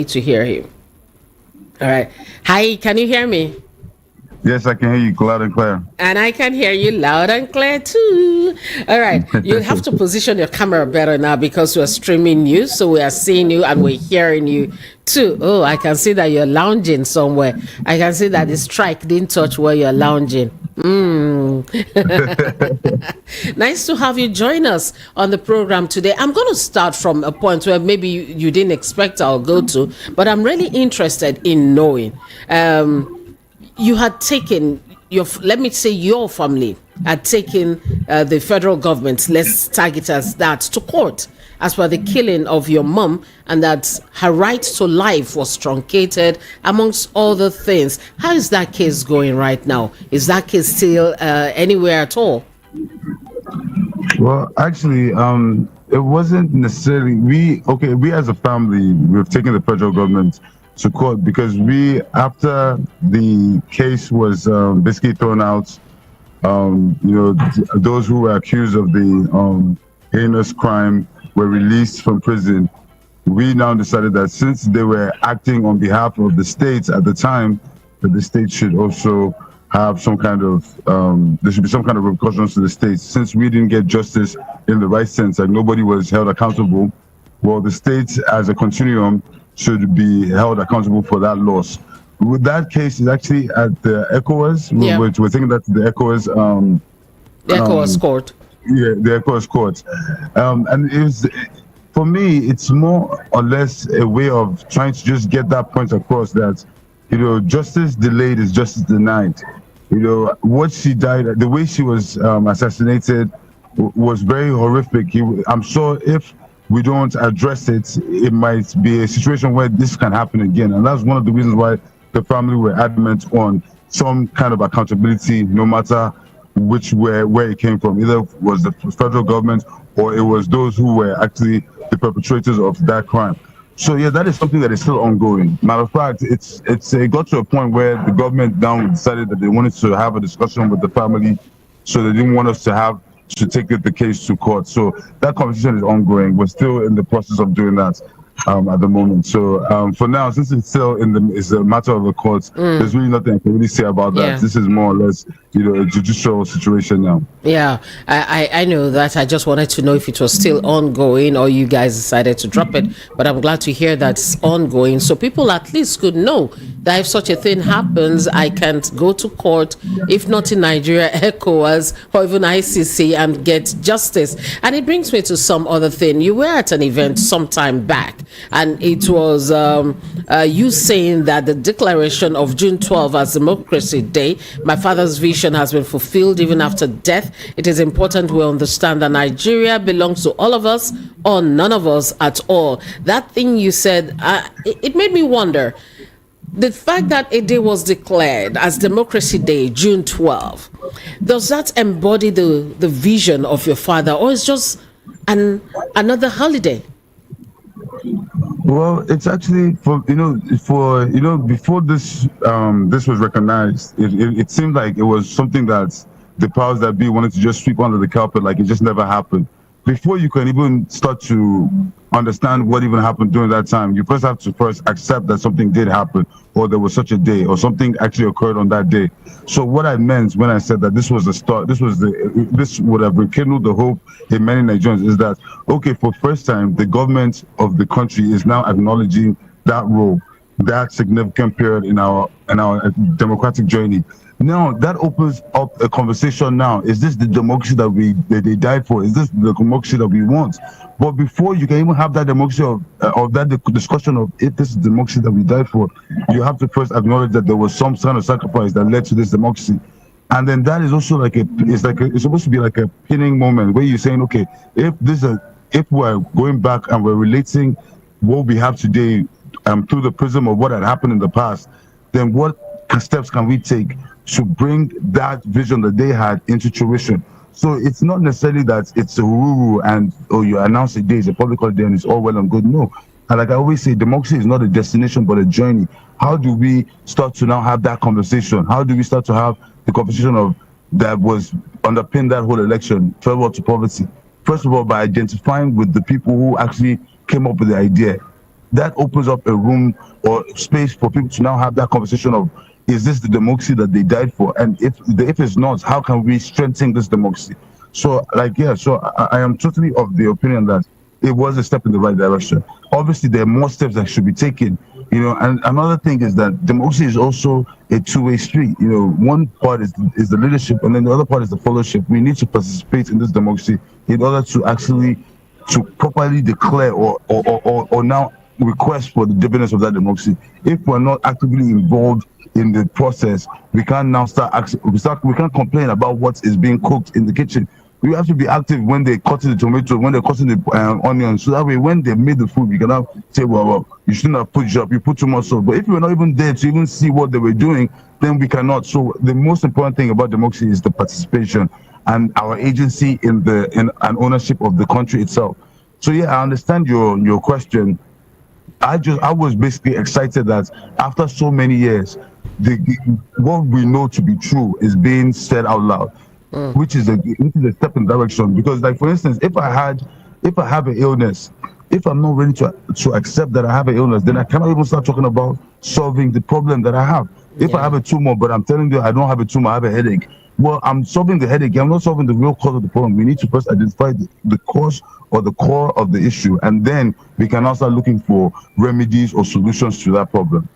To hear him. All right. Hi, can you hear me? Yes, I can hear you loud and clear. And I can hear you loud and clear too. All right. You'll have to position your camera better now because we're streaming you. So we are seeing you and we're hearing you too. Oh, I can see that you're lounging somewhere. I can see that the strike didn't touch where you're lounging. Mm. Nice to have you join us on the program today. I'm going to start from a point where maybe you didn't expect I'll go to, but I'm really interested in knowing. You had taken let me say your family had taken the federal government, let's tag it as that, to court as per the killing of your mom, and that her right to life was truncated, amongst other things. How is that case going right now? Is that case still anywhere at all? Well, actually, it wasn't necessarily we as a family, we've taken the federal government to court because after the case was basically thrown out, those who were accused of the heinous crime were released from prison. We now decided that since they were acting on behalf of the states at the time, that the state should also have some kind of there should be some kind of repercussions to the states. Since we didn't get justice in the right sense, like nobody was held accountable, well, the states as a continuum should be held accountable for that loss. With that case, is actually at the ECOWAS. Yeah. We're thinking that the ECOWAS. The ECOWAS court. Yeah, the ECOWAS court. And it was, for me, it's more or less a way of trying to just get that point across that, justice delayed is justice denied. What she died, the way she was assassinated was very horrific. I'm sure if we don't address it, it might be a situation where this can happen again. And that's one of the reasons why the family were adamant on some kind of accountability, no matter where it came from. Either it was the federal government or it was those who were actually the perpetrators of that crime. So yeah, that is something that is still ongoing. Matter of fact, it got to a point where the government now decided that they wanted to have a discussion with the family, so they didn't want us to take the case to court. So that conversation is ongoing. We're still in the process of doing that at the moment. So for now, since it's still it's a matter of the courts, there's really nothing I can really say about that. Yeah. This is more or less, a judicial situation now. Yeah, I know that. I just wanted to know if it was still ongoing or you guys decided to drop it. But I'm glad to hear that's ongoing. So people at least could know that if such a thing happens, I can't go to court, if not in Nigeria, ECOWAS or even ICC, and get justice. And it brings me to some other thing. You were at an event some time back, and it was you saying that the declaration of June 12 as Democracy Day, my father's vision has been fulfilled even after death. It is important we understand that Nigeria belongs to all of us or none of us at all. That thing you said, it made me wonder. The fact that a day was declared as Democracy Day, June 12, does that embody the vision of your father, or is just another holiday? Well, it's actually before this was recognized, it seemed like it was something that the powers that be wanted to just sweep under the carpet, like it just never happened. Before you can even start to understand what even happened during that time, you first have to accept that something did happen, or there was such a day, or something actually occurred on that day. So what I meant when I said that this was the start, this would have rekindled the hope in many Nigerians, is that, okay, for the first time, the government of the country is now acknowledging that role, that significant period in our democratic journey. Now that opens up a conversation. Now, is this the democracy that they died for? Is this the democracy that we want? But before you can even have that democracy of that discussion of if this is the democracy that we died for, you have to first acknowledge that there was some kind of sacrifice that led to this democracy. And then that is also it's supposed to be like a pinning moment where you're saying, okay, if we're going back and we're relating what we have today through the prism of what had happened in the past, then what steps can we take to bring that vision that they had into fruition? So it's not necessarily that it's a rule and you announce a day, it's a public holiday and it's all well and good. No. And like I always say, democracy is not a destination but a journey. How do we start to now have that conversation? How do we start to have the conversation of that was underpinned that whole election, farewell to poverty? First of all, by identifying with the people who actually came up with the idea. that opens up a room or space for people to now have that conversation of, is this the democracy that they died for? And if it's not, how can we strengthen this democracy? So like, yeah, so I am totally of the opinion that it was a step in the right direction. Obviously, there are more steps that should be taken. And another thing is that democracy is also a two-way street. One part is the leadership, and then the other part is the followership. We need to participate in this democracy in order to actually to properly declare or now request for the dividends of that democracy. If we're not actively involved in the process, we can't now we can't complain about what is being cooked in the kitchen. We have to be active when they're cutting the tomato, when they're cutting the onions, so that way when they made the food, we can now say, well, you shouldn't have put it up, you put too much salt. But if we're not even there to even see what they were doing, then we cannot. So the most important thing about democracy is the participation and our agency in and ownership of the country itself. So yeah, I understand your question. I was basically excited that after so many years, what we know to be true is being said out loud, which is a step in direction. Because, like, for instance, if I have an illness, if I'm not ready to accept that I have an illness, then I cannot even start talking about solving the problem that I have. If I have a tumor, but I'm telling you I don't have a tumor, I have a headache. Well, I'm solving the headache. I'm not solving the real cause of the problem. We need to first identify the cause or the core of the issue, and then we can now start looking for remedies or solutions to that problem.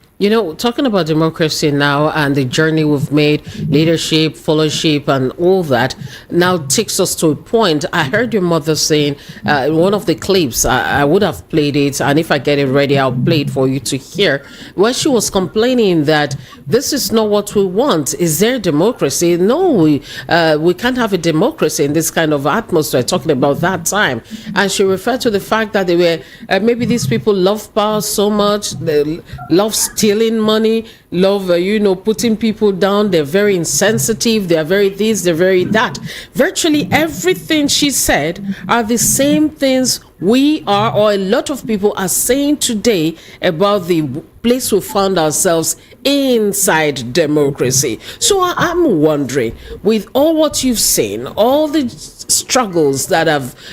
Talking about democracy now and the journey we've made, leadership, followership, and all that, now takes us to a point. I heard your mother saying in one of the clips, I would have played it, and if I get it ready, I'll play it for you to hear, where she was complaining that this is not what we want. Is there democracy? No, we can't have a democracy in this kind of atmosphere, talking about that time. And she referred to the fact that they were, maybe these people love power so much, they love stealing money, love putting people down. They're very insensitive, they're very this, they're very that. Virtually everything she said are the same things we are, or a lot of people are saying today about the place we found ourselves inside democracy. So I'm wondering, with all what you've seen, all the struggles that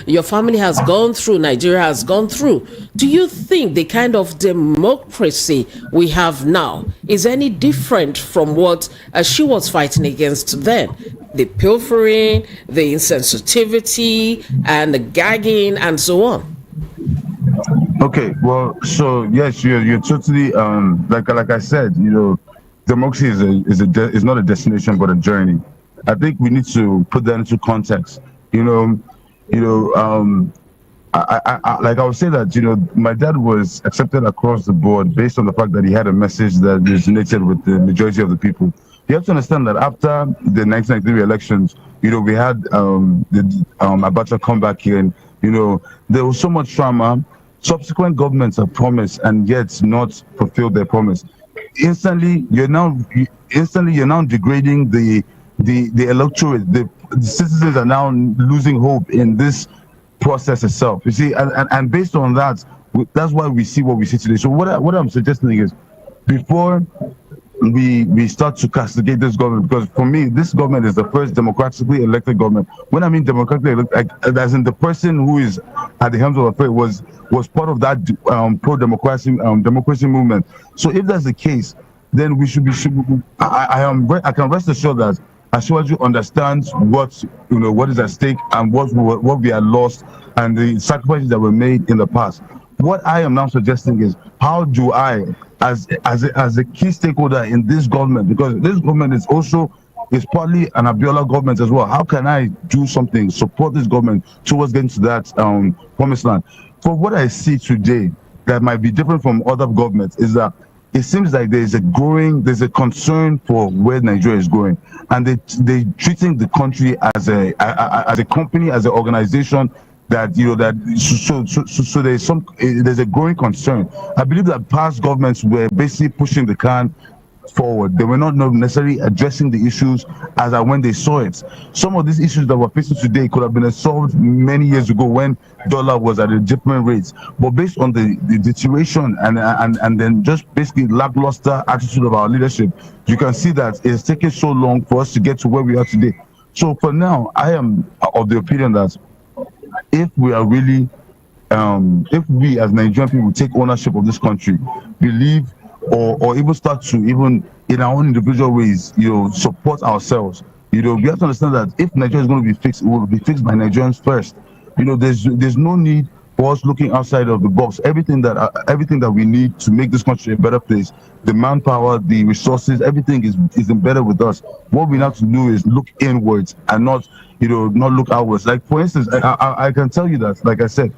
your family has gone through, Nigeria has gone through, do you think the kind of democracy we have now is any different from what she was fighting against then? The pilfering, the insensitivity, and the gagging, and so on. Okay, well, so yes, you're totally like I said, democracy is not a destination but a journey. I think we need to put that into context. Like I would say that my dad was accepted across the board based on the fact that he had a message that resonated with the majority of the people. You have to understand that after the 1993 elections, we had the Abacha come back here, and there was so much trauma. Subsequent governments have promised and yet not fulfilled their promise. Instantly, you're now degrading the electorate. The citizens are now losing hope in this process itself. You see, and based on that, that's why we see what we see today. So what I'm suggesting is, before we start to castigate this government, because for me, this government is the first democratically elected government. When I mean democratically elected, as in the person who is at the helm of affairs was part of that pro-democracy democracy movement. So if that's the case, then we should be. I can rest assured that Asiwaju understands what is at stake and what we had lost and the sacrifices that were made in the past. What I am now suggesting is, how do I, as a key stakeholder in this government, because this government is partly an Abiola government as well. How can I do something, support this government towards getting to that promised land? For what I see today, that might be different from other governments, is that it seems like there's a concern for where Nigeria is going, and they treating the country as a company, as an organization that so there's a growing concern. I believe that past governments were basically pushing the can forward. They were not necessarily addressing the issues as when they saw it. Some of these issues that we're facing today could have been solved many years ago when dollar was at a different rates. But based on the deterioration and then just basically lackluster attitude of our leadership, you can see that it's taken so long for us to get to where we are today. So for now, I am of the opinion that if we are really if we as Nigerian people take ownership of this country, believe, or even start to even in our own individual ways, support ourselves. We have to understand that if Nigeria is going to be fixed, it will be fixed by Nigerians first. There's no need for us looking outside of the box. Everything that we need to make this country a better place, the manpower, the resources, everything is embedded with us. What we have to do is look inwards and not look outwards. Like for instance, I can tell you that, like I said,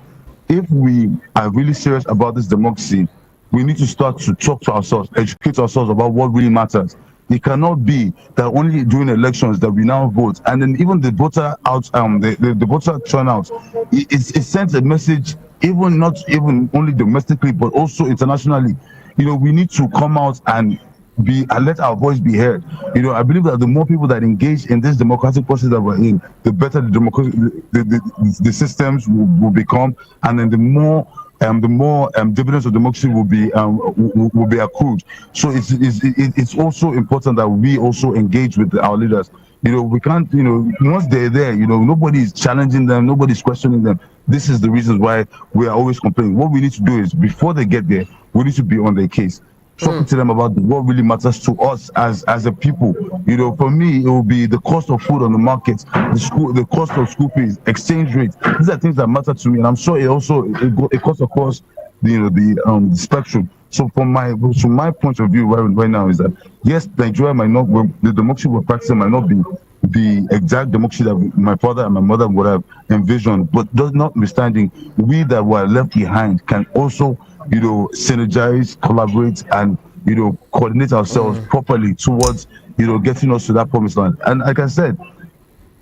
if we are really serious about this democracy, we need to start to talk to ourselves, educate ourselves about what really matters. It cannot be that only during elections that we now vote, and then even the voter out, the voter turnout, it sends a message, even not even only domestically but also internationally. We need to come out and let our voice be heard. I believe that the more people that engage in this democratic process that we're in, the better the systems will become, and then the more dividends of democracy will be accrued. So it's also important that we also engage with our leaders. We can't, once they're there, nobody is challenging them, nobody's questioning them. This is the reasons why we are always complaining. What we need to do is, before they get there, we need to be on their case, talking to them about what really matters to us as a people. For me, it will be the cost of food on the market, the cost of school fees, exchange rates. These are things that matter to me, and I'm sure it cuts across the spectrum. So from my point of view right now is that, yes, Nigeria might not, the democracy we're practicing might not be the exact democracy that my father and my mother would have envisioned, but notwithstanding, we that were left behind can also synergize, collaborate, and coordinate ourselves properly towards getting us to that promised land. And like I said,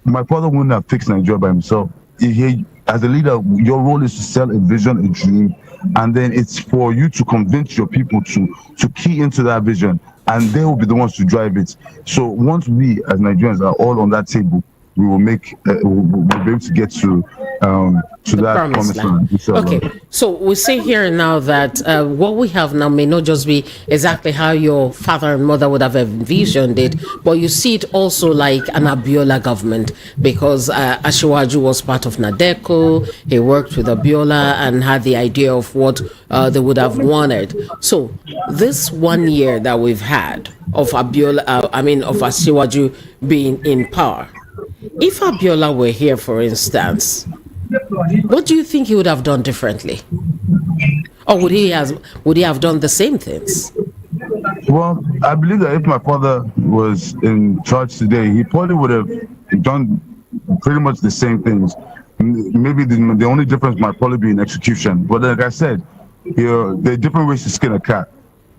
my father wouldn't have fixed Nigeria by himself. As a leader, your role is to sell a vision, a dream, and then it's for you to convince your people to key into that vision, and they will be the ones to drive it. So once we as Nigerians are all on that table, we will we'll be able to get to that promised land. Okay, so we see here now that what we have now may not just be exactly how your father and mother would have envisioned it, but you see it also like an Abiola government, because Asiwaju was part of Nadeko. He worked with Abiola and had the idea of what they would have wanted. So this 1 year that we've had of Abiola, of Asiwaju being in power, if Abiola were here, for instance, what do you think he would have done differently? Or would he have done the same things? Well, I believe that if my father was in charge today, he probably would have done pretty much the same things. Maybe the only difference might probably be in execution. But like I said, there are different ways to skin a cat.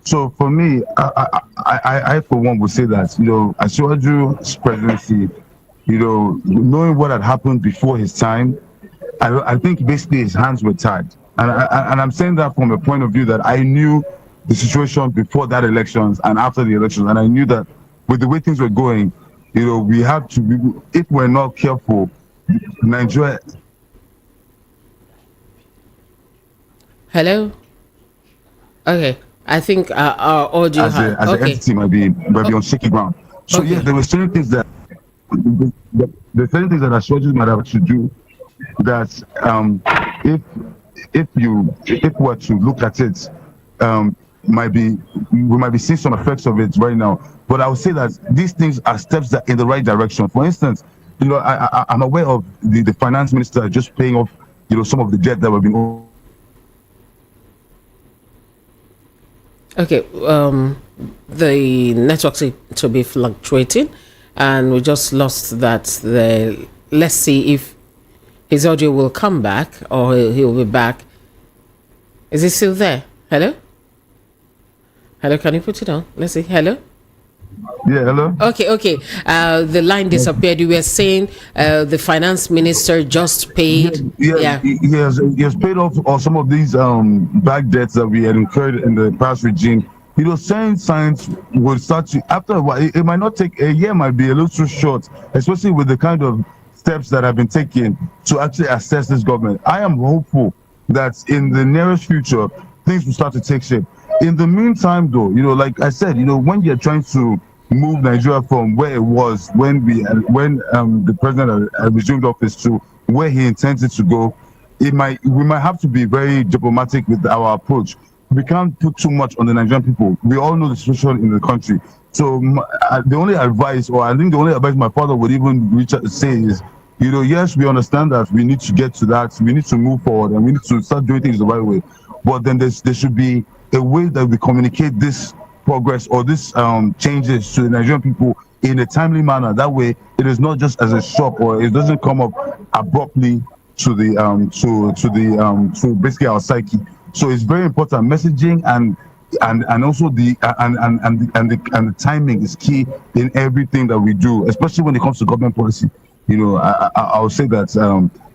So for me, I for one would say that, Asiwaju's presidency, knowing what had happened before his time, I think basically his hands were tied. And I'm saying that from a point of view that I knew the situation before that elections and after the elections. And I knew that with the way things were going, we have to, if we're not careful, Nigeria. Hello? Okay. I think our audio as an entity might be on shaky ground. So yeah, there were certain things that Ashwaji might have to do that if we're to look at it, we might be seeing some effects of it right now. But I would say that these things are steps that in the right direction. For instance, I'm aware of the finance minister just paying off some of the debt that we've been. Okay, the network seems to be fluctuating, and we just lost that. Let's see if his audio will come back, or he'll be back. Is he still there? Hello? Hello, can you put it on? Let's see. Hello? Yeah, hello? Okay. The line disappeared. You were saying the finance minister just paid. He has paid off some of these back debts that we had incurred in the past regime. Saying signs will start to, after a while, it might not take a year, might be a little too short, especially with the kind of steps that have been taken to actually assess this government. I am hopeful that in the nearest future, things will start to take shape. In the meantime, though, like I said, when you're trying to move Nigeria from where it was when the president resumed office to where he intends it to go, we might have to be very diplomatic with our approach. We can't put too much on the Nigerian people. We all know the situation in the country. So the only advice, or I think the only advice my father would even reach out to say is, yes, we understand that we need to get to that, we need to move forward, and we need to start doing things the right way. But then there should be a way that we communicate this progress or this changes to the Nigerian people in a timely manner. That way, it is not just as a shock, or it doesn't come up abruptly to the to basically our psyche. So it's very important. Messaging and also the timing is key in everything that we do, especially when it comes to government policy. I'll say that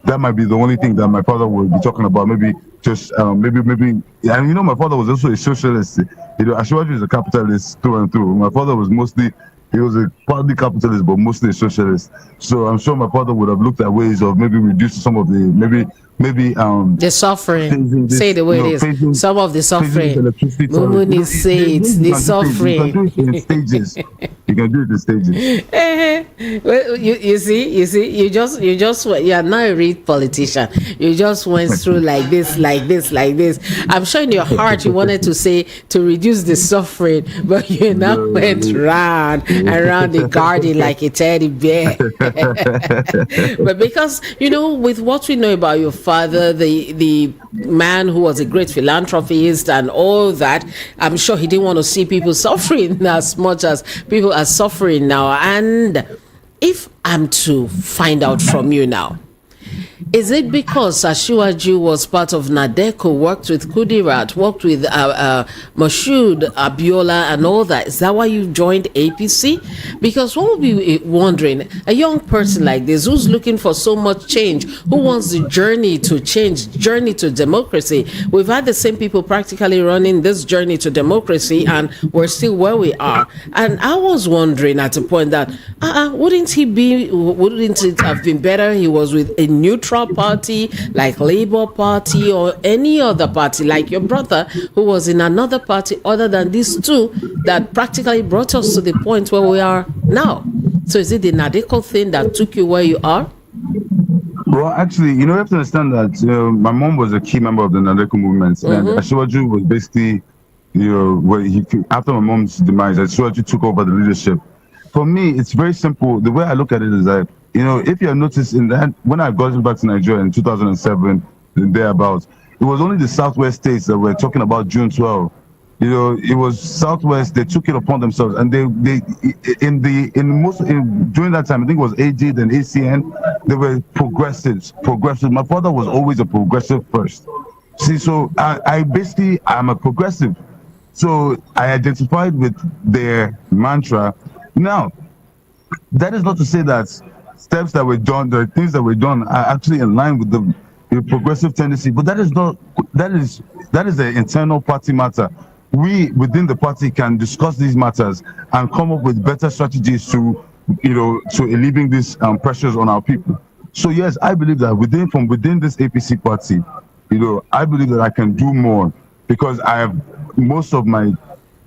that might be the only thing that my father would be talking about. Maybe just maybe, and my father was also a socialist. Ashwaju is a capitalist through and through. My father was mostly, he was a partly capitalist, but mostly a socialist. So I'm sure my father would have looked at ways of maybe reducing some of the the suffering. this, Say the way it is. phasing, Some of the suffering. electricity Mumuni say it. The You can do it in suffering. stages. You can do it in stages. Well, you see, you are not a real politician. You just went through like this, like this, like this. I'm sure in your heart you wanted to say to reduce the suffering, but you now went round and round the garden like a teddy bear. But because with what we know about your father, the man who was a great philanthropist and all that, I'm sure he didn't want to see people suffering as much as people are suffering now. And if I'm to find out from you now, is it because Asiwaju was part of Nadeko, worked with Kudirat, worked with Moshood, Abiola, and all that? Is that why you joined APC? Because one would be wondering, a young person like this who's looking for so much change, who wants the journey to change, journey to democracy. We've had the same people practically running this journey to democracy, and we're still where we are. And I was wondering at a point that, wouldn't it have been better he was with a neutral party like Labour Party or any other party like your brother who was in another party other than these two that practically brought us to the point where we are now? So is it the Nadeko thing that took you where you are? Well, actually, you have to understand that my mom was a key member of the Nadeko movement, and Asiwaju was basically, after my mom's demise, Asiwaju took over the leadership. For me, it's very simple. The way I look at it is that, if you have noticed in that, when I got back to Nigeria in 2007, thereabouts, it was only the Southwest states that were talking about June 12. It was Southwest. They took it upon themselves, and during that time, I think it was AG then ACN. They were progressives. My father was always a progressive first. See, so I'm a progressive. So I identified with their mantra. Now, that is not to say that steps that were done, the things that were done, are actually in line with the progressive tendency. But that is an internal party matter. We within the party can discuss these matters and come up with better strategies to alleviating these pressures on our people. So yes, I believe that from within this APC party, I believe that I can do more because I have most of my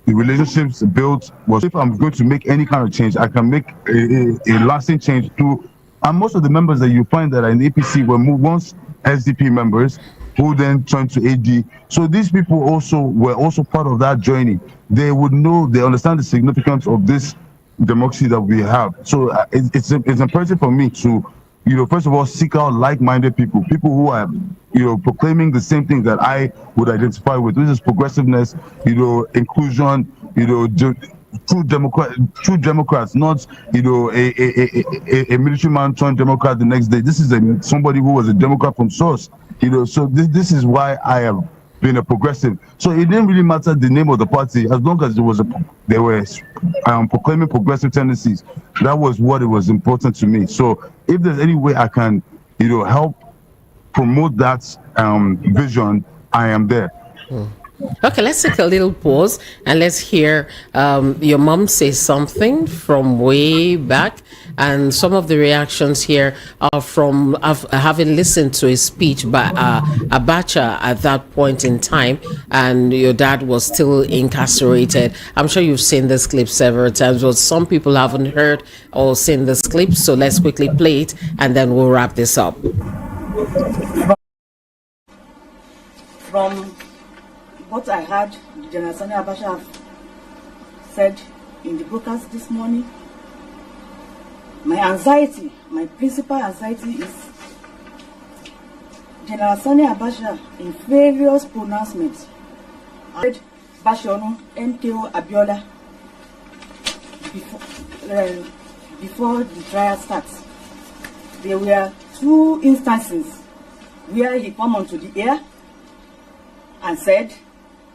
relationships built. Was if I'm going to make any kind of change, I can make a lasting change through. And most of the members that you find that are in the APC were once SDP members who then turned to AD. So these people were also part of that journey. They would know, they understand the significance of this democracy that we have. So it's imperative for me to, first of all, seek out like-minded people who are, proclaiming the same thing that I would identify with, which is progressiveness, inclusion, true Democrats, not a military man turned Democrat the next day. This is somebody who was a Democrat from source. So this is why I have been a progressive. So it didn't really matter the name of the party as long as they were proclaiming progressive tendencies. That was what it was important to me. So if there's any way I can, help promote that vision, I am there. Okay, let's take a little pause and let's hear your mom say something from way back. And some of the reactions here are from having listened to a speech by Abacha at that point in time, and your dad was still incarcerated. I'm sure you've seen this clip several times, but some people haven't heard or seen this clip. So let's quickly play it and then we'll wrap this up. From what I heard, General Sani Abacha have said in the broadcast this morning, my anxiety, my principal anxiety is General Sani Abacha in various pronouncements. I heard Bashono, M.K.O, Abiola before the trial starts. There were 2 instances where he came onto the air and said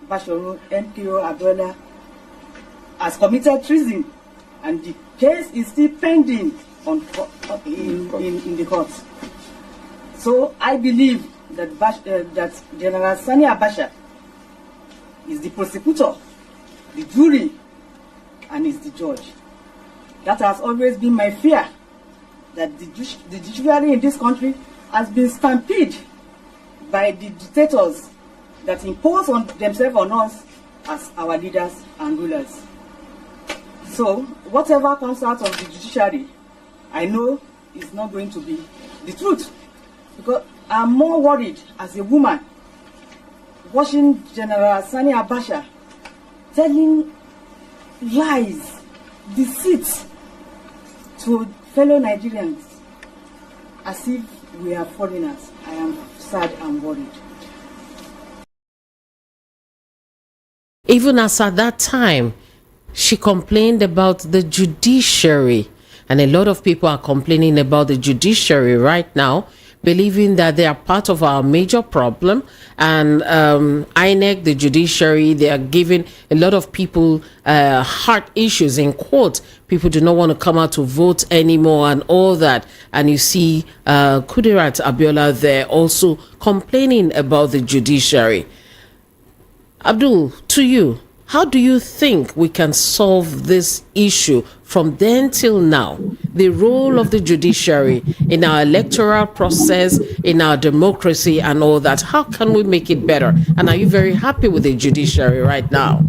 Bashono, M.K.O, Abiola has committed treason, and the case is still pending in the court. So I believe that that General Sani Abacha is the prosecutor, the jury, and is the judge. That has always been my fear, that the judiciary in this country has been stampeded by the dictators that impose on themselves on us as our leaders and rulers. So whatever comes out of the judiciary, I know is not going to be the truth, because I'm more worried as a woman watching General Sani Abacha telling lies, deceit to fellow Nigerians as if we are foreigners. I am sad and worried. Even as at that time, she complained about the judiciary, and a lot of people are complaining about the judiciary right now, believing that they are part of our major problem. And INEC, the judiciary, they are giving a lot of people heart issues in court. People do not want to come out to vote anymore and all that. And you see Kudirat Abiola there also complaining about the judiciary. Abdul, to you, how do you think we can solve this issue from then till now? The role of the judiciary in our electoral process, in our democracy and all that. How can we make it better? And are you very happy with the judiciary right now?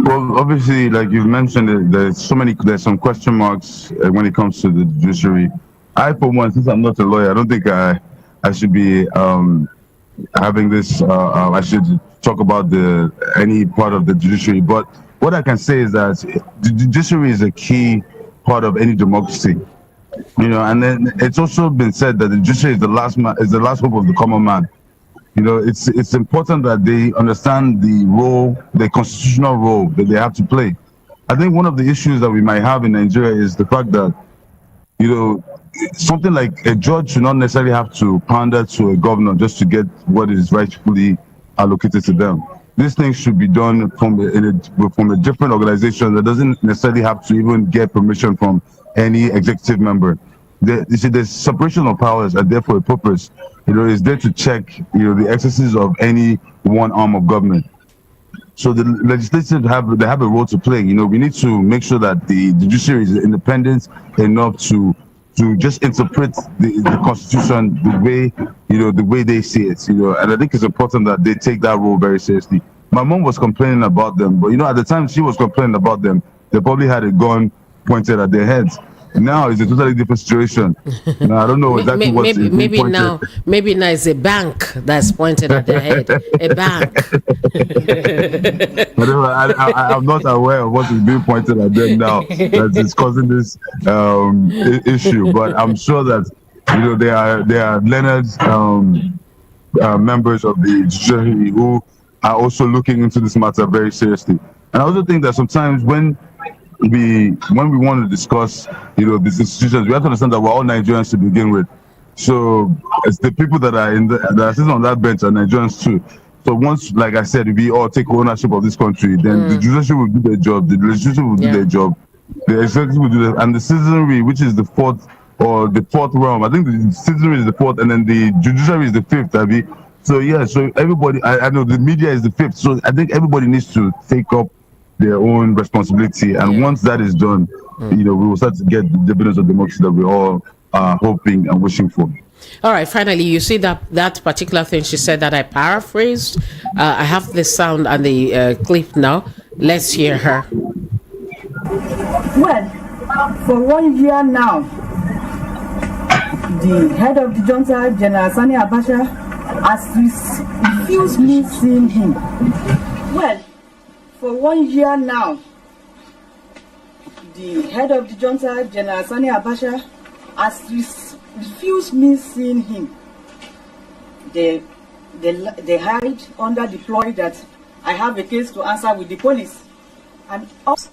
Well, obviously, like you've mentioned, there's some question marks when it comes to the judiciary. I, for one, since I'm not a lawyer, I don't think I should be having this. I should talk about any part of the judiciary. But what I can say is that the judiciary is a key part of any democracy. You know, and then it's also been said that the judiciary is the last hope of the common man. You know, it's important that they understand the role, the constitutional role that they have to play. I think one of the issues that we might have in Nigeria is the fact that, you know, something like a judge should not necessarily have to pander to a governor just to get what is rightfully allocated to them. This thing should be done from a different organization that doesn't necessarily have to even get permission from any executive member. You see, there's separation of powers are there for a purpose. You know, it's there to check, you know, the excesses of any one arm of government. So the legislature have a role to play. You know, we need to make sure that the judiciary is independent enough to just interpret the constitution the way they see it. You know, and I think it's important that they take that role very seriously. My mom was complaining about them, but you know, at the time she was complaining about them, they probably had a gun pointed at their heads. Now it's a totally different situation. Now, I don't know exactly what's maybe now it's a bank that's pointed at their head. A bank. I'm not aware of what is being pointed at them now that is causing this issue. But I'm sure that, you know, they are learned members of the judiciary who are also looking into this matter very seriously. And I also think that sometimes when we want to discuss, you know, these institutions, we have to understand that we're all Nigerians to begin with. So it's the people that are that are sitting on that bench are Nigerians too. So once, like I said, we all take ownership of this country, then the judiciary will do their job, the legislature will do their job, the executive will do that, and the citizenry, which is the fourth realm. I think the citizenry is the fourth, and then the judiciary is the fifth. So yeah, so everybody, I know the media is the fifth. So I think everybody needs to take up their own responsibility, and once that is done, you know, we will start to get the dividends of democracy that we all are hoping and wishing for. All right, finally, you see that particular thing she said that I paraphrased. I have the sound and the clip now. Let's hear her. Well, for 1 year now, the head of the junta, General Sani Abacha, has refuse me seeing him. Well, for 1 year now, the head of the junta, General Sani Abacha, has refused me seeing him. They hide under the ploy that I have a case to answer with the police. And also,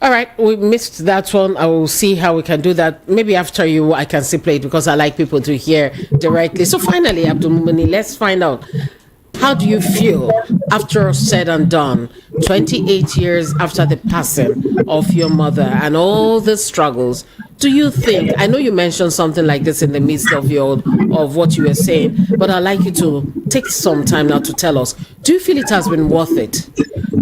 All right, we missed that one. I will see how we can do that. Maybe after you, I can still play it because I like people to hear directly. So finally, Abdul Mumini, let's find out, how do you feel after all said and done, 28 years after the passing of your mother and all the struggles? Do you think, I know you mentioned something like this in the midst of what you were saying, but I'd like you to take some time now to tell us, do you feel it has been worth it?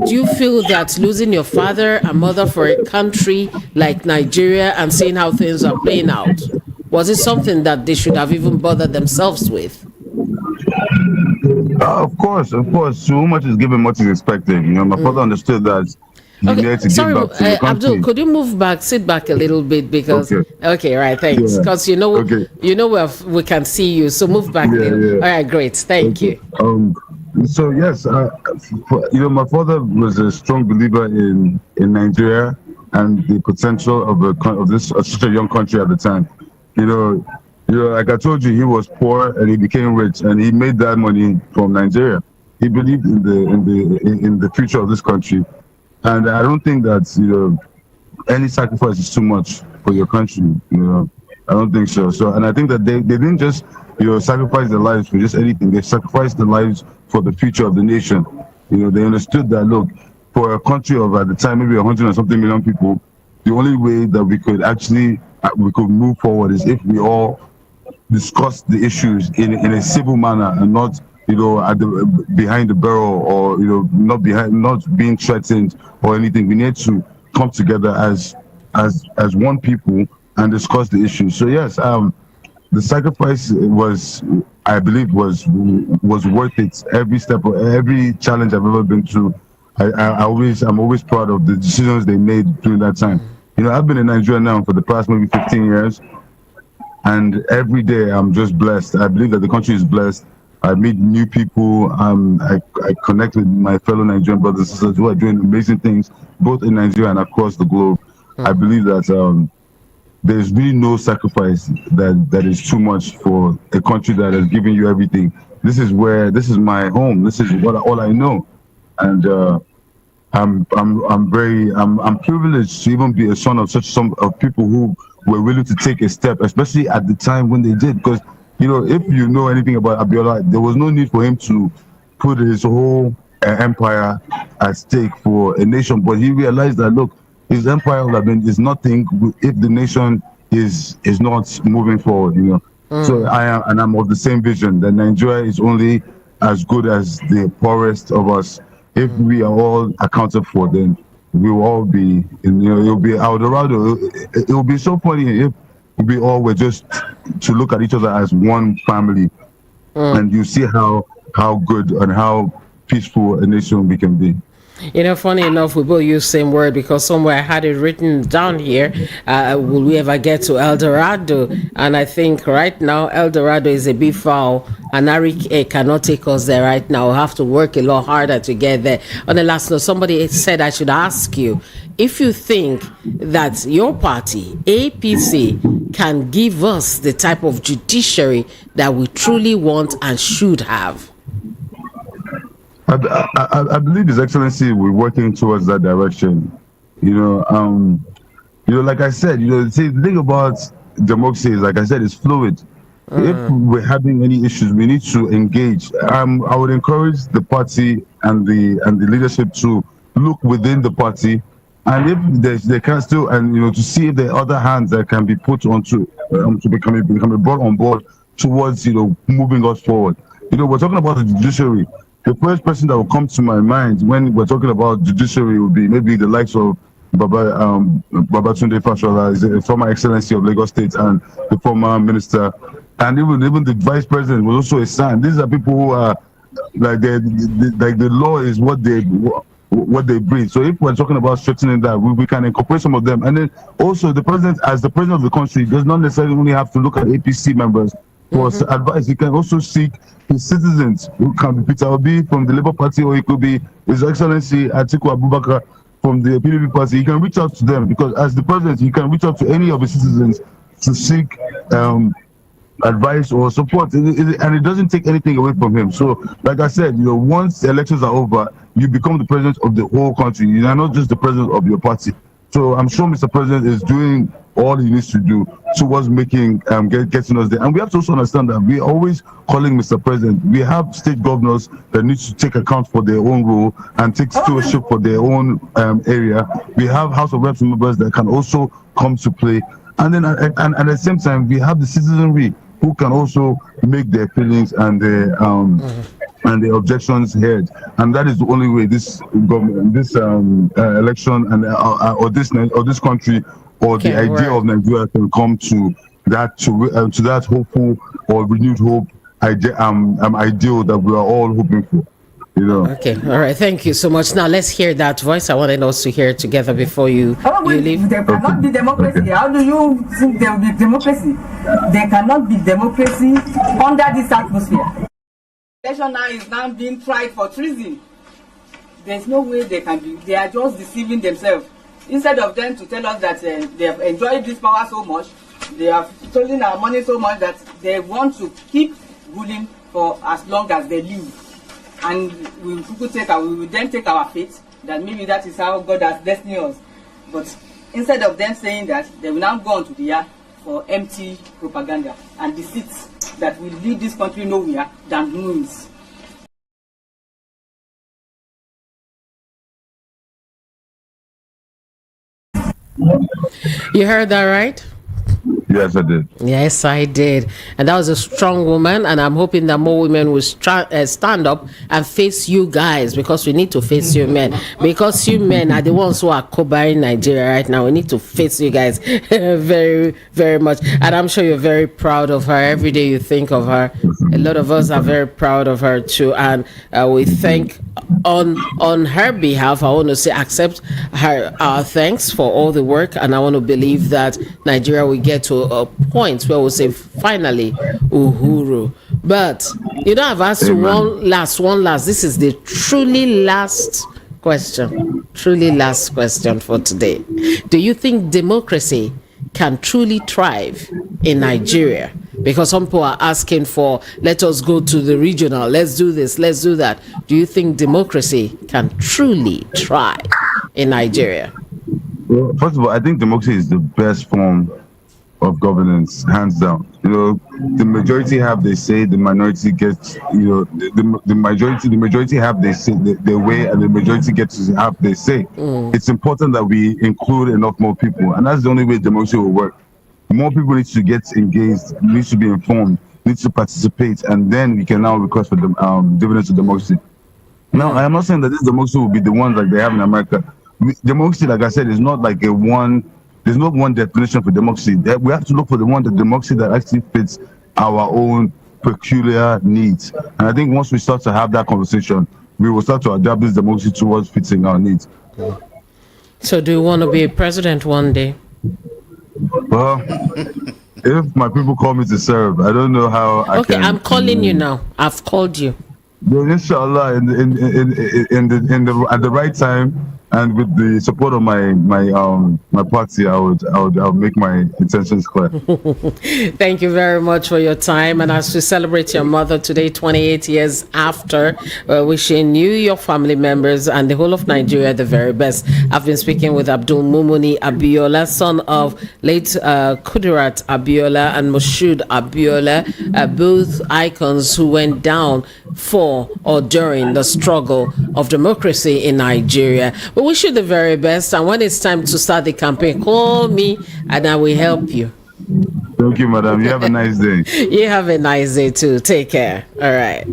Do you feel that losing your father and mother for a country like Nigeria and seeing how things are playing out, was it something that they should have even bothered themselves with? Of course. So much is given, much is expected. My father understood that he needed to Sorry, give back to the country. Abdul, could you move sit back a little bit because okay, right, thanks. Because we can see you, so move back a little. Yeah. All right, great, thank you. So yes, my father was a strong believer in Nigeria and the potential of this such a young country at the time. Like I told you, he was poor and he became rich, and he made that money from Nigeria. He believed in the future of this country, and I don't think that any sacrifice is too much for your country. I don't think so. So, and I think that they didn't just sacrifice their lives for just anything. They sacrificed their lives for the future of the nation. They understood that, look, for a country of at the time maybe 100 and something million people, the only way that we could move forward is if we all discuss the issues in a civil manner and not behind the barrel, or not being threatened or anything. We need to come together as one people and discuss the issues. So yes, the sacrifice I believe was worth it. Every step, every challenge I've ever been through, I'm always proud of the decisions they made during that time. I've been in Nigeria now for the past maybe 15 years, and every day I'm just blessed. I believe that the country is blessed. I meet new people. I connect with my fellow Nigerian brothers and sisters who are doing amazing things, both in Nigeria and across the globe. I believe that there's really no sacrifice that is too much for a country that has given you everything. This is my home. This is all I know, and I'm privileged to even be a son of some people who were willing to take a step, especially at the time when they did. Because if you know anything about Abiola, there was no need for him to put his whole empire at stake for a nation. But he realized that, look, his empire is nothing if the nation is not moving forward. So I'm of the same vision that Nigeria is only as good as the poorest of us. If we are all accounted for, then we will all be it'll be Eldorado. It will be so funny if we all were just to look at each other as one family, and you see how good and how peaceful a nation we can be. Funny enough, we both use same word because somewhere I had it written down here. Will we ever get to El Dorado? And I think right now El Dorado is a bit foul, and Arik cannot take us there right now. We'll have to work a lot harder to get there. On the last note, somebody said I should ask you if you think that your party, APC, can give us the type of judiciary that we truly want and should have. I believe His Excellency we're working towards that direction. Like I said, see, the thing about democracy is, like I said, it's fluid. If we're having any issues, we need to engage. I would encourage the party and the leadership to look within the party, and if they can still, and to see if there are other hands that can be put onto to becoming brought on board towards moving us forward. We're talking about the judiciary. The first person that will come to my mind when we're talking about judiciary would be maybe the likes of Babatunde Fashola, is the former Excellency of Lagos State and the former Minister and even the vice president was also a sign. These are people who are like like the law is what they breathe. So if we're talking about strengthening that, we can incorporate some of them. And then also the president, as the president of the country, does not necessarily only have to look at APC members for advice. He can also seek his citizens, who can be Peter Obi from the Labour Party, or it could be His Excellency Atiku Abubakar from the PDP party. He can reach out to them, because as the president, he can reach out to any of the citizens to seek advice or support, and it doesn't take anything away from him. So, like I said, once the elections are over, you become the president of the whole country. You are not just the president of your party. So, I'm sure Mr. President is doing all he needs to do towards making getting us there. And we have to also understand that we're always calling Mr. President. We have state governors that need to take account for their own role and take stewardship for their own area. We have House of Reps members that can also come to play. And then, and at the same time, we have the citizenry who can also make their feelings and their objections heard. And that is the only way this government, this election, and or this country, or the idea of Nigeria can come to that hopeful or renewed hope ideal that we are all hoping for. Okay, all right, thank you so much. Now let's hear that voice. I wanted us to hear it together before you leave. There cannot be democracy. How do you think there will be democracy? There cannot be democracy under this atmosphere. Election now is now being tried for treason. There's no way they can be. They are just deceiving themselves. Instead of them to tell us that they have enjoyed this power so much, they have stolen our money so much that they want to keep ruling for as long as they live. And we will then take our faith that maybe that is how God has destined us. But instead of them saying that, they will now go on to the air for empty propaganda and deceit that will lead this country nowhere than ruins. You heard that, right? Yes, I did. Yes, I did. And that was a strong woman. And I'm hoping that more women will stand up and face you guys, because we need to face you men. Because you men are the ones who are covering Nigeria right now. We need to face you guys very, very much. And I'm sure you're very proud of her. Every day you think of her. A lot of us are very proud of her too. And we thank on her behalf. I want to say accept our thanks for all the work. And I want to believe that Nigeria will get to a point where we'll say finally Uhuru. But I've asked you one last. This is the truly last question for today. Do you think democracy can truly thrive in Nigeria? Because some people are asking for, let us go to the regional, let's do this, let's do that. Do you think democracy can truly thrive in Nigeria? Well, first of all, I think democracy is the best form of governance, hands down. The majority have their say, the minority gets, the majority have their say, their way, and the majority gets to have their say. It's important that we include enough more people, and that's the only way democracy will work. More people need to get engaged, need to be informed, need to participate, and then we can now request for the dividends of democracy. Now, I am not saying that this democracy will be the one like they have in America. Democracy, like I said, is not like there's not one definition for democracy. We have to look for the democracy that actually fits our own peculiar needs. And I think once we start to have that conversation, we will start to adapt this democracy towards fitting our needs. So do you want to be a president one day? Well, if my people call me to serve, I don't know how I can. Okay, I'm calling you now. I've called you. Inshallah, at the right time, and with the support of my party, I'll make my intentions clear. Thank you very much for your time. And as we celebrate your mother today, 28 years after, wishing you, your family members, and the whole of Nigeria the very best. I've been speaking with Abdul Mumuni Abiola, son of late Kudirat Abiola and Moshood Abiola, both icons who went down for or during the struggle of democracy in Nigeria. We wish you the very best, and when it's time to start the campaign, call me and I will help you. Thank you, madam. You have a nice day. You have a nice day too. Take care. All right.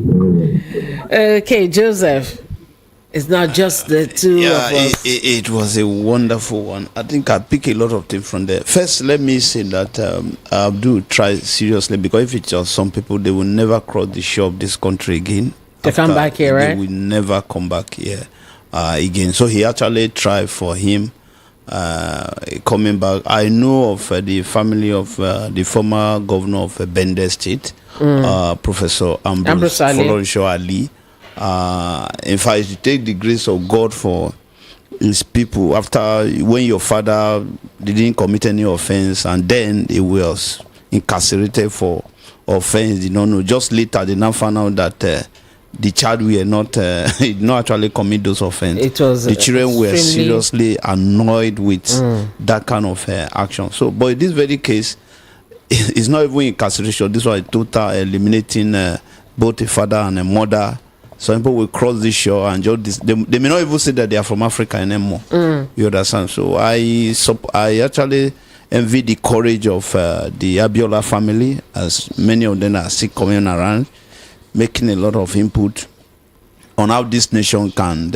Okay, Joseph. It's not just the two of us. It was a wonderful one. I think I pick a lot of things from there. First, let me say that I do try seriously, because if it's just some people, they will never cross the shore of this country again. To come back here, right? They will never come back here again. So he actually tried for him coming back. I know of the family of the former governor of Bende State, Professor Ambrose Ali. In fact, you take the grace of God for his people after when your father didn't commit any offense and then he was incarcerated for offense. You don't know. Just later they now found out that the child were not did not actually commit those offenses. It was the children were seriously annoyed with that kind of action. So, but in this very case, it's not even incarceration. This was a total eliminating both a father and a mother. Some people will cross this shore and just they may not even say that they are from Africa anymore. You understand? So I actually envy the courage of the Abiola family, as many of them are still coming around, making a lot of input on how this nation can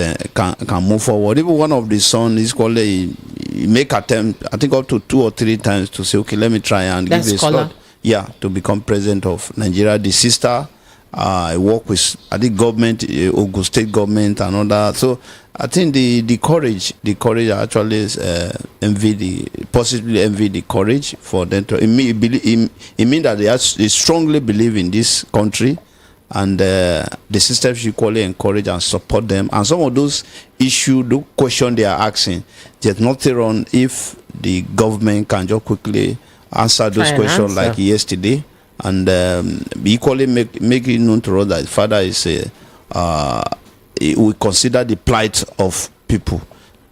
move forward. Even one of the sons is called he make attempt, I think up to 2 or 3 times, to say, okay, let me try and give a slot. Yeah, to become president of Nigeria. The sister, I work with, I think, government, Ogun State government and all that. So I think the courage I actually possibly envy the courage for them to. It means that they strongly believe in this country, and the system should equally encourage and support them. And some of those issues, the question they are asking, there's nothing wrong if the government can just quickly answer those questions like yesterday. And equally make it known to us that father is we consider the plight of people.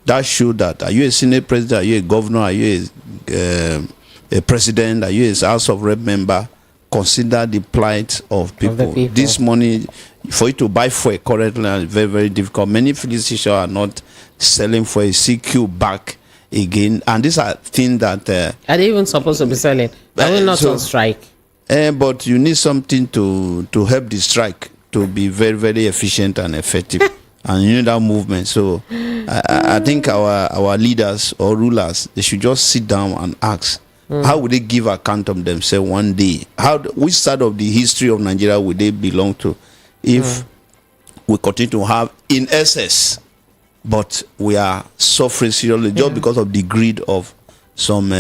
That shows that, are you a Senate president, are you a governor, are you a president, are you a House of Rep member? Consider the plight of people. This money, for you to buy fuel currently, is very, very difficult. Many filling stations are not selling for a CQ back again. And these are things that... are they even supposed to be selling? Are we not on strike? But you need something to help the strike to be very, very efficient and effective. And you need that movement. So I think our leaders or rulers, they should just sit down and ask, how would they give account of themselves one day? Which side of the history of Nigeria would they belong to if we continue to have in excess, but we are suffering seriously just because of the greed of some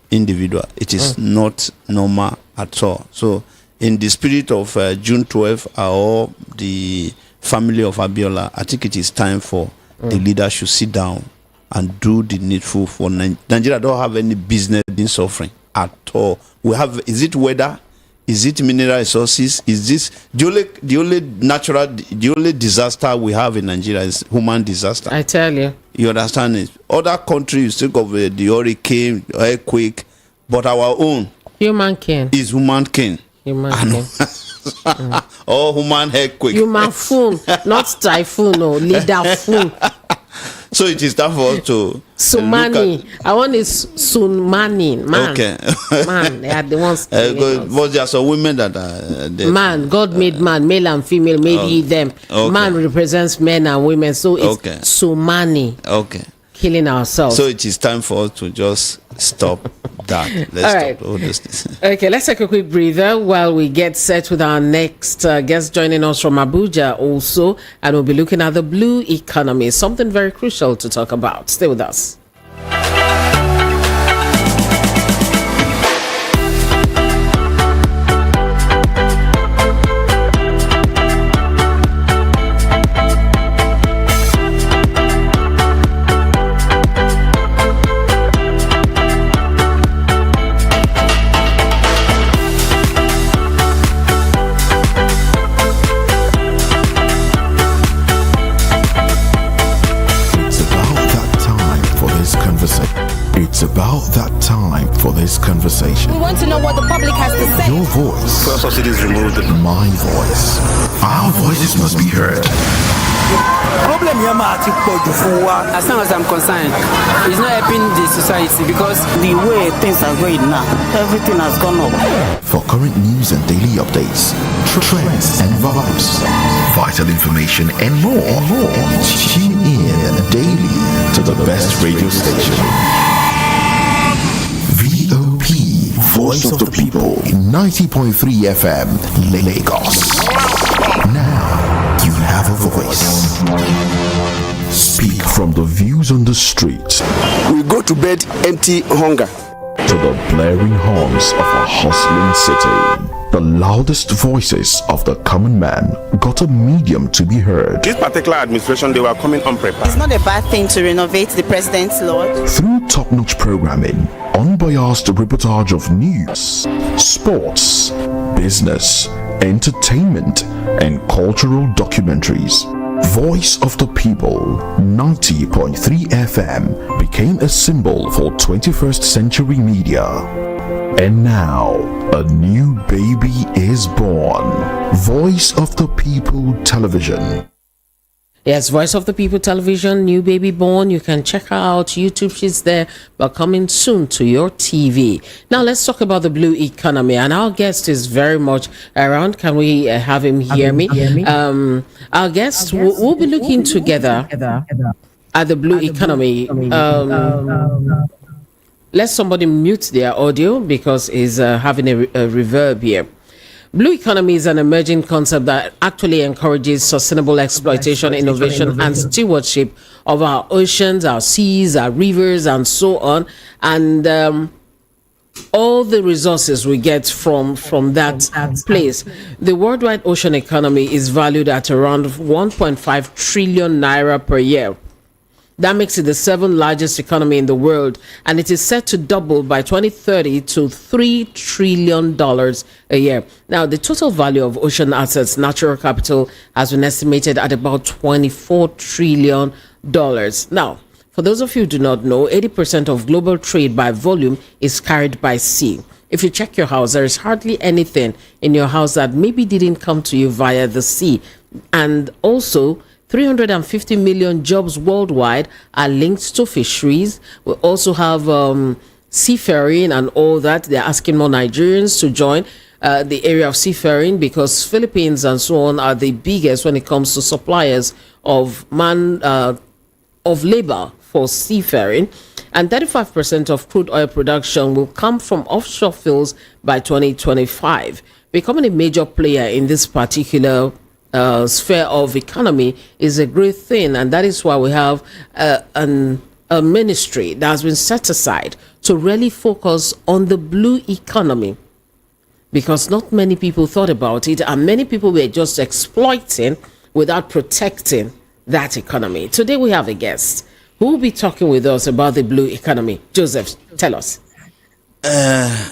individual? It is not normal at all. So in the spirit of June 12th, or the family of Abiola, I think it is time for the leaders should sit down and do the needful for Nigeria. Don't have any business in suffering at all. We have, is it weather? Is it mineral resources? Is this the only disaster we have in Nigeria is human disaster? I tell you. You understand it? Other countries think of the hurricane, earthquake, but our own human king is human king. Human king. Or human earthquake. Human fool, not typhoon or leader fool. So it is time for us to Sumani. I want this Sunmani, man. Okay. Man, they are the ones. But there are some women that are man. God made man, male and female, made he them. Okay. Man represents men and women, so it's Sumani. Okay. Killing ourselves. So it is time for us to just stop that. Let's stop all this. Okay, let's take a quick breather while we get set with our next guest joining us from Abuja also, and we'll be looking at the blue economy, something very crucial to talk about. Stay with us. It's about that time for this conversation. We want to know what the public has to say. Your voice. Fuel subsidies removed. My voice. Our voices must be heard. problem here máa ti pọ̀ jù fún wa. As far as I'm concerned, it's not helping the society because the way things are going now, everything has gone up. For current news and daily updates, trends and vibes, vital information and more, tune in daily to the best radio station. VOP, Voice of the People, 90.3 FM, Lagos. Now you have a voice. Speak from the views on the street. We go to bed empty hunger. To the blaring horns of a hustling city. The loudest voices of the common man got a medium to be heard. This particular administration, they were coming unprepared. It's not a bad thing to renovate the president's lodge. Through top-notch programming, unbiased reportage of news, sports, business, entertainment, and cultural documentaries, Voice of the People, 90.3 FM, became a symbol for 21st century media. And now, a new baby is born. Voice of the People Television. Yes, Voice of the People Television, new baby born. You can check her out. YouTube, she's there, but coming soon to your TV. Now, let's talk about the blue economy. And our guest is very much around. Can we have him hear me? Our guest, we'll be looking together at the blue economy. Let somebody mute their audio because it's having a reverb here. Blue economy is an emerging concept that actually encourages sustainable exploitation, innovation, and stewardship of our oceans, our seas, our rivers, and so on. And all the resources we get from that place. The worldwide ocean economy is valued at around 1.5 trillion naira per year. That makes it the 7th largest economy in the world, and it is set to double by 2030 to $3 trillion a year. Now, the total value of ocean assets, natural capital, has been estimated at about $24 trillion. Now, for those of you who do not know, 80% of global trade by volume is carried by sea. If you check your house, there is hardly anything in your house that maybe didn't come to you via the sea. And also, 350 million jobs worldwide are linked to fisheries. We also have seafaring and all that. They're asking more Nigerians to join the area of seafaring because Philippines and so on are the biggest when it comes to suppliers of labor for seafaring. And 35% of crude oil production will come from offshore fields by 2025. Becoming a major player in this particular sphere of economy is a great thing, and that is why we have a ministry that has been set aside to really focus on the blue economy, because not many people thought about it, and many people were just exploiting without protecting that economy. Today we have a guest who will be talking with us about the blue economy. Joseph, tell us.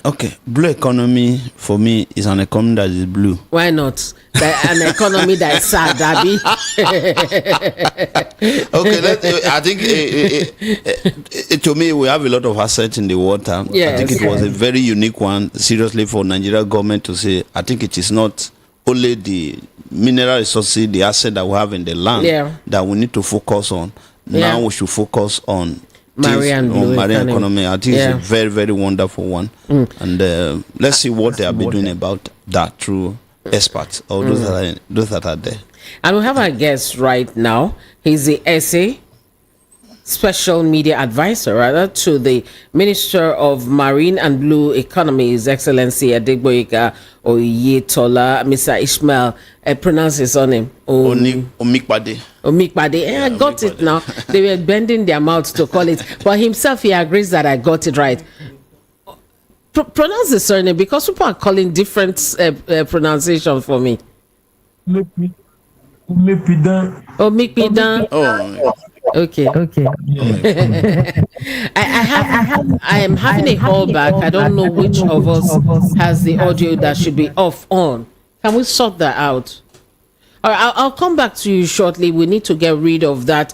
Okay, blue economy for me is an economy that is blue. Why not? An economy that is sad, Abby. Okay, I think to me we have a lot of assets in the water. Yes. I think it was a very unique one, seriously, for Nigeria government to say. I think it is not only the mineral resources, the asset that we have in the land that we need to focus on. Now we should focus on marine economy. I think it's a very, very wonderful one. And let's see what they have been doing about that through experts or those that are there. And we have our guest right now. He's the SA Special Media Advisor, to the Minister of Marine and Blue Economy, His Excellency Adegboyega Oyetola. Mr. Ishmael, pronounce his name. Omikbade. Omikbade. I got it now. They were bending their mouths to call it. But himself, he agrees that I got it right. Pronounce the surname, because people are calling different pronunciation for me. Omikpidan. Oh. Okay. I am having a call back. I don't know which of us has the audio that should be off on. Can we sort that out? All right, I'll come back to you shortly. We need to get rid of that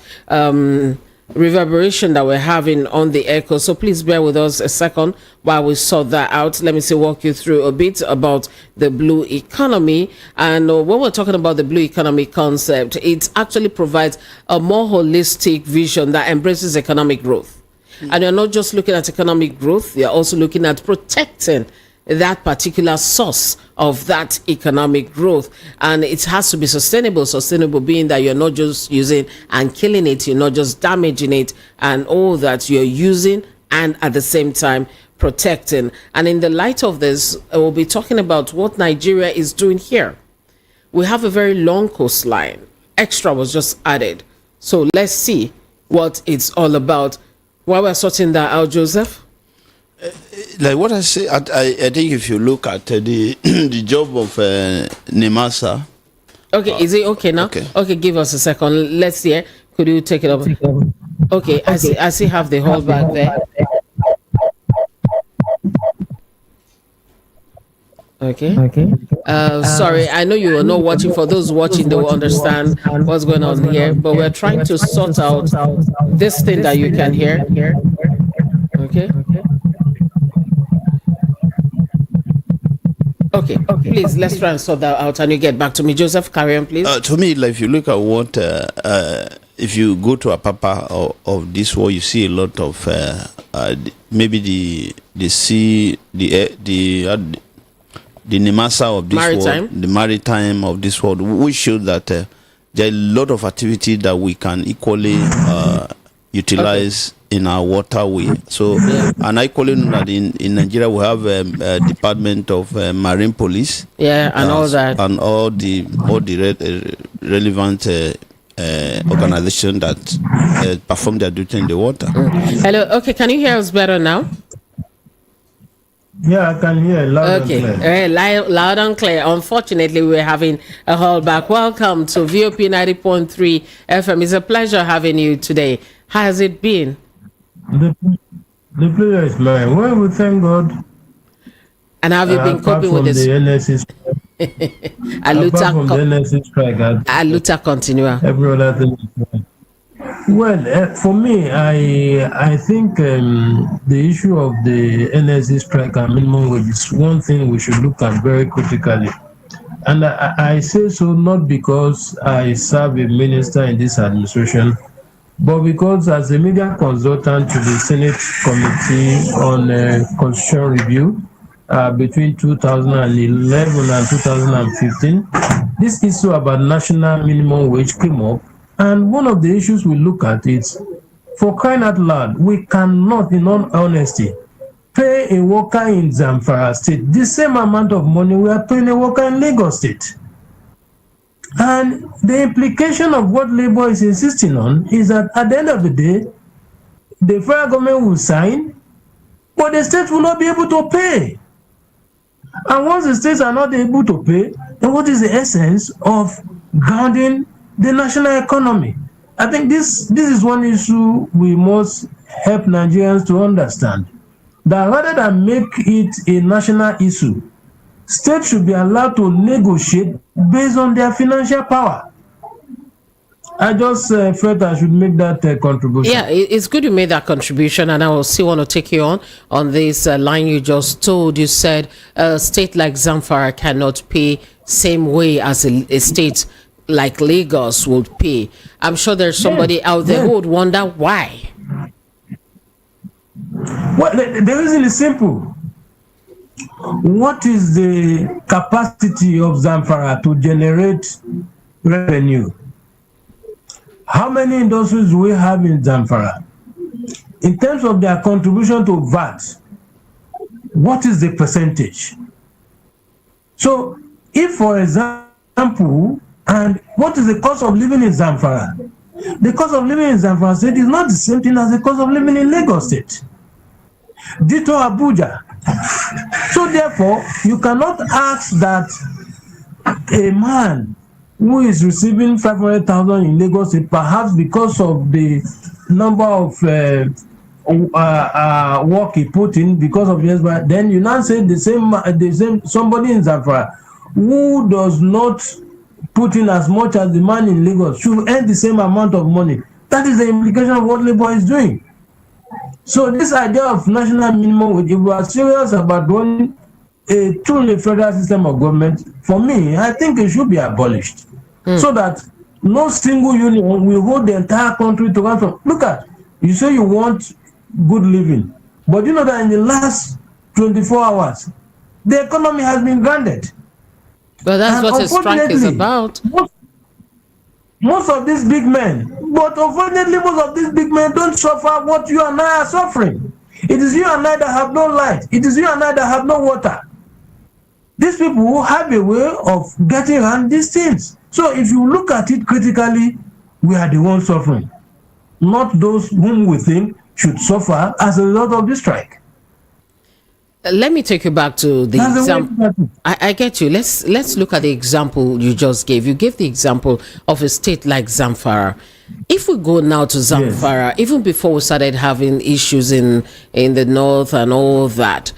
reverberation that we're having on the echo. So please bear with us a second while we sort that out. Let me walk you through a bit about the blue economy. And when we're talking about the blue economy concept, it actually provides a more holistic vision that embraces economic growth. And you're not just looking at economic growth, you're also looking at protecting that particular source of that economic growth, and it has to be sustainable being that you're not just using and killing it, you're not just damaging it, and all that you're using and at the same time protecting. And in the light of this, we'll be talking about what Nigeria is doing here. We have a very long coastline. Extra was just added, so let's see what it's all about. While we're sorting that out, Joseph, like what I say, I think if you look at the the job of Nemasa. Okay, is it okay now? Okay, give us a second. Let's hear. Could you take it up? Okay, I see have the whole back there. Okay. Sorry, I know you are not watching. For those watching, they will understand what's going on here. But we're trying to sort out this thing that you can hear. Okay, please, let's try and sort that out and you get back to me. Joseph, carry on, please. To me, like, if you look at what, if you go to a papa of this world, you see a lot of maybe the sea, the Nemasa of this maritime. world, the maritime of this world, which show that there are a lot of activity that we can equally utilize in our waterway. So, and I equally know that in Nigeria we have a department of marine police. Yeah, and all that, and all the relevant organization that perform their duty in the water. Hello. Okay, can you hear us better now? Yeah, I can hear loud and clear. Loud and clear. Unfortunately, we're having a holdback. Welcome to VOP 90.3 FM. It's a pleasure having you today. How has it been? The pleasure is mine. Well, we thank God. And have you been coping with this? The NSC strike. Aluta continua. Every other thing. Well, for me, I think the issue of the NSC strike and minimum wage is one thing we should look at very critically. And I say so not because I serve a minister in this administration, but because as a media consultant to the Senate Committee on Constitutional Review between 2011 and 2015, this issue about national minimum wage came up. And one of the issues we look at is, for crying out loud, we cannot, in all honesty, pay a worker in Zamfara State the same amount of money we are paying a worker in Lagos State. And the implication of what Labour is insisting on is that at the end of the day, the federal government will sign, but the state will not be able to pay. And once the states are not able to pay, then what is the essence of grounding the national economy? I think this is one issue we must help Nigerians to understand, that rather than make it a national issue, states should be allowed to negotiate based on their financial power. I just felt I should make that contribution. Yeah, it's good you made that contribution, and I will still want to take you on this line you just told. You said a state like Zamfara cannot pay same way as a state like Lagos would pay. I'm sure there's somebody out there who would wonder why. Well, the reason is simple. What is the capacity of Zamfara to generate revenue? How many industries do we have in Zamfara? In terms of their contribution to VAT, what is the percentage? So, if, for example, and what is the cost of living in Zamfara? The cost of living in Zamfara State is not the same thing as the cost of living in Lagos State. Ditto Abuja. So therefore, you cannot ask that a man who is receiving 500,000 in Lagos State, perhaps because of the number of work he put in, because of yes, but then you now say the same somebody in Zamfara who does not put in as much as the man in Lagos should earn the same amount of money. That is the implication of what Labour is doing. So this idea of national minimum wage, if we are serious about running a truly federal system of government, for me, I think it should be abolished. So that no single union will hold the entire country to ransom. Look at, you say you want good living, but you know that in the last 24 hours, the economy has been grounded. Well, that's what a strike is about. Most of these big men, but unfortunately, most of these big men don't suffer what you and I are suffering. It is you and I that have no light. It is you and I that have no water. These people have a way of getting around these things. So if you look at it critically, we are the ones suffering, not those whom we think should suffer as a result of this strike. Let me take you back to the example. I get you. Let's look at the example you just gave. You gave the example of a state like Zamfara. If we go now to Zamfara, yes, even before we started having issues in the north and all that,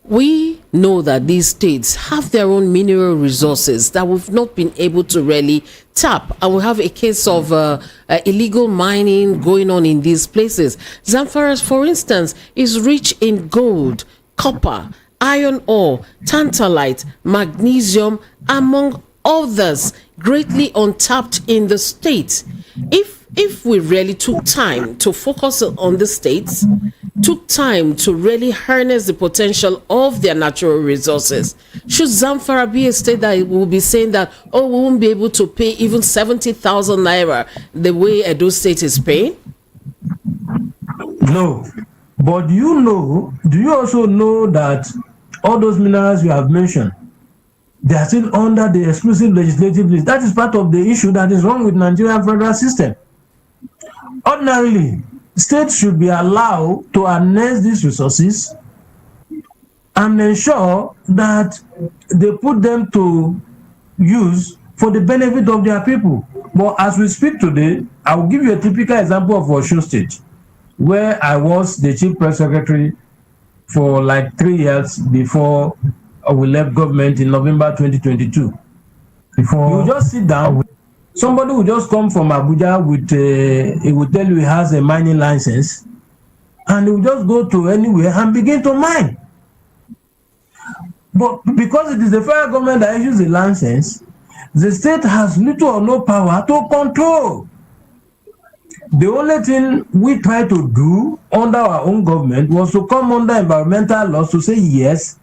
we know that these states have their own mineral resources that we've not been able to really tap. And we have a case of illegal mining going on in these places. Zamfara, for instance, is rich in gold, copper, iron ore, tantalite, magnesium, among others, greatly untapped in the state. If we really took time to focus on the states, took time to really harness the potential of their natural resources, should Zamfara be a state that will be saying that, oh, we won't be able to pay even 70,000 naira the way Edo State is paying? No. But do you also know that all those minerals you have mentioned, they are still under the exclusive legislative list? That is part of the issue that is wrong with Nigerian federal system. Ordinarily, states should be allowed to harness these resources and ensure that they put them to use for the benefit of their people. But as we speak today, I will give you a typical example of Osun State, where I was the chief press secretary for like 3 years before we left government in November 2022. You just sit down, somebody will just come from Abuja with he will tell you he has a mining license, and he will just go to anywhere and begin to mine. But because it is the federal government that issues the license, the state has little or no power to control. The only thing we try to do under our own government was to come under environmental laws to say, yes,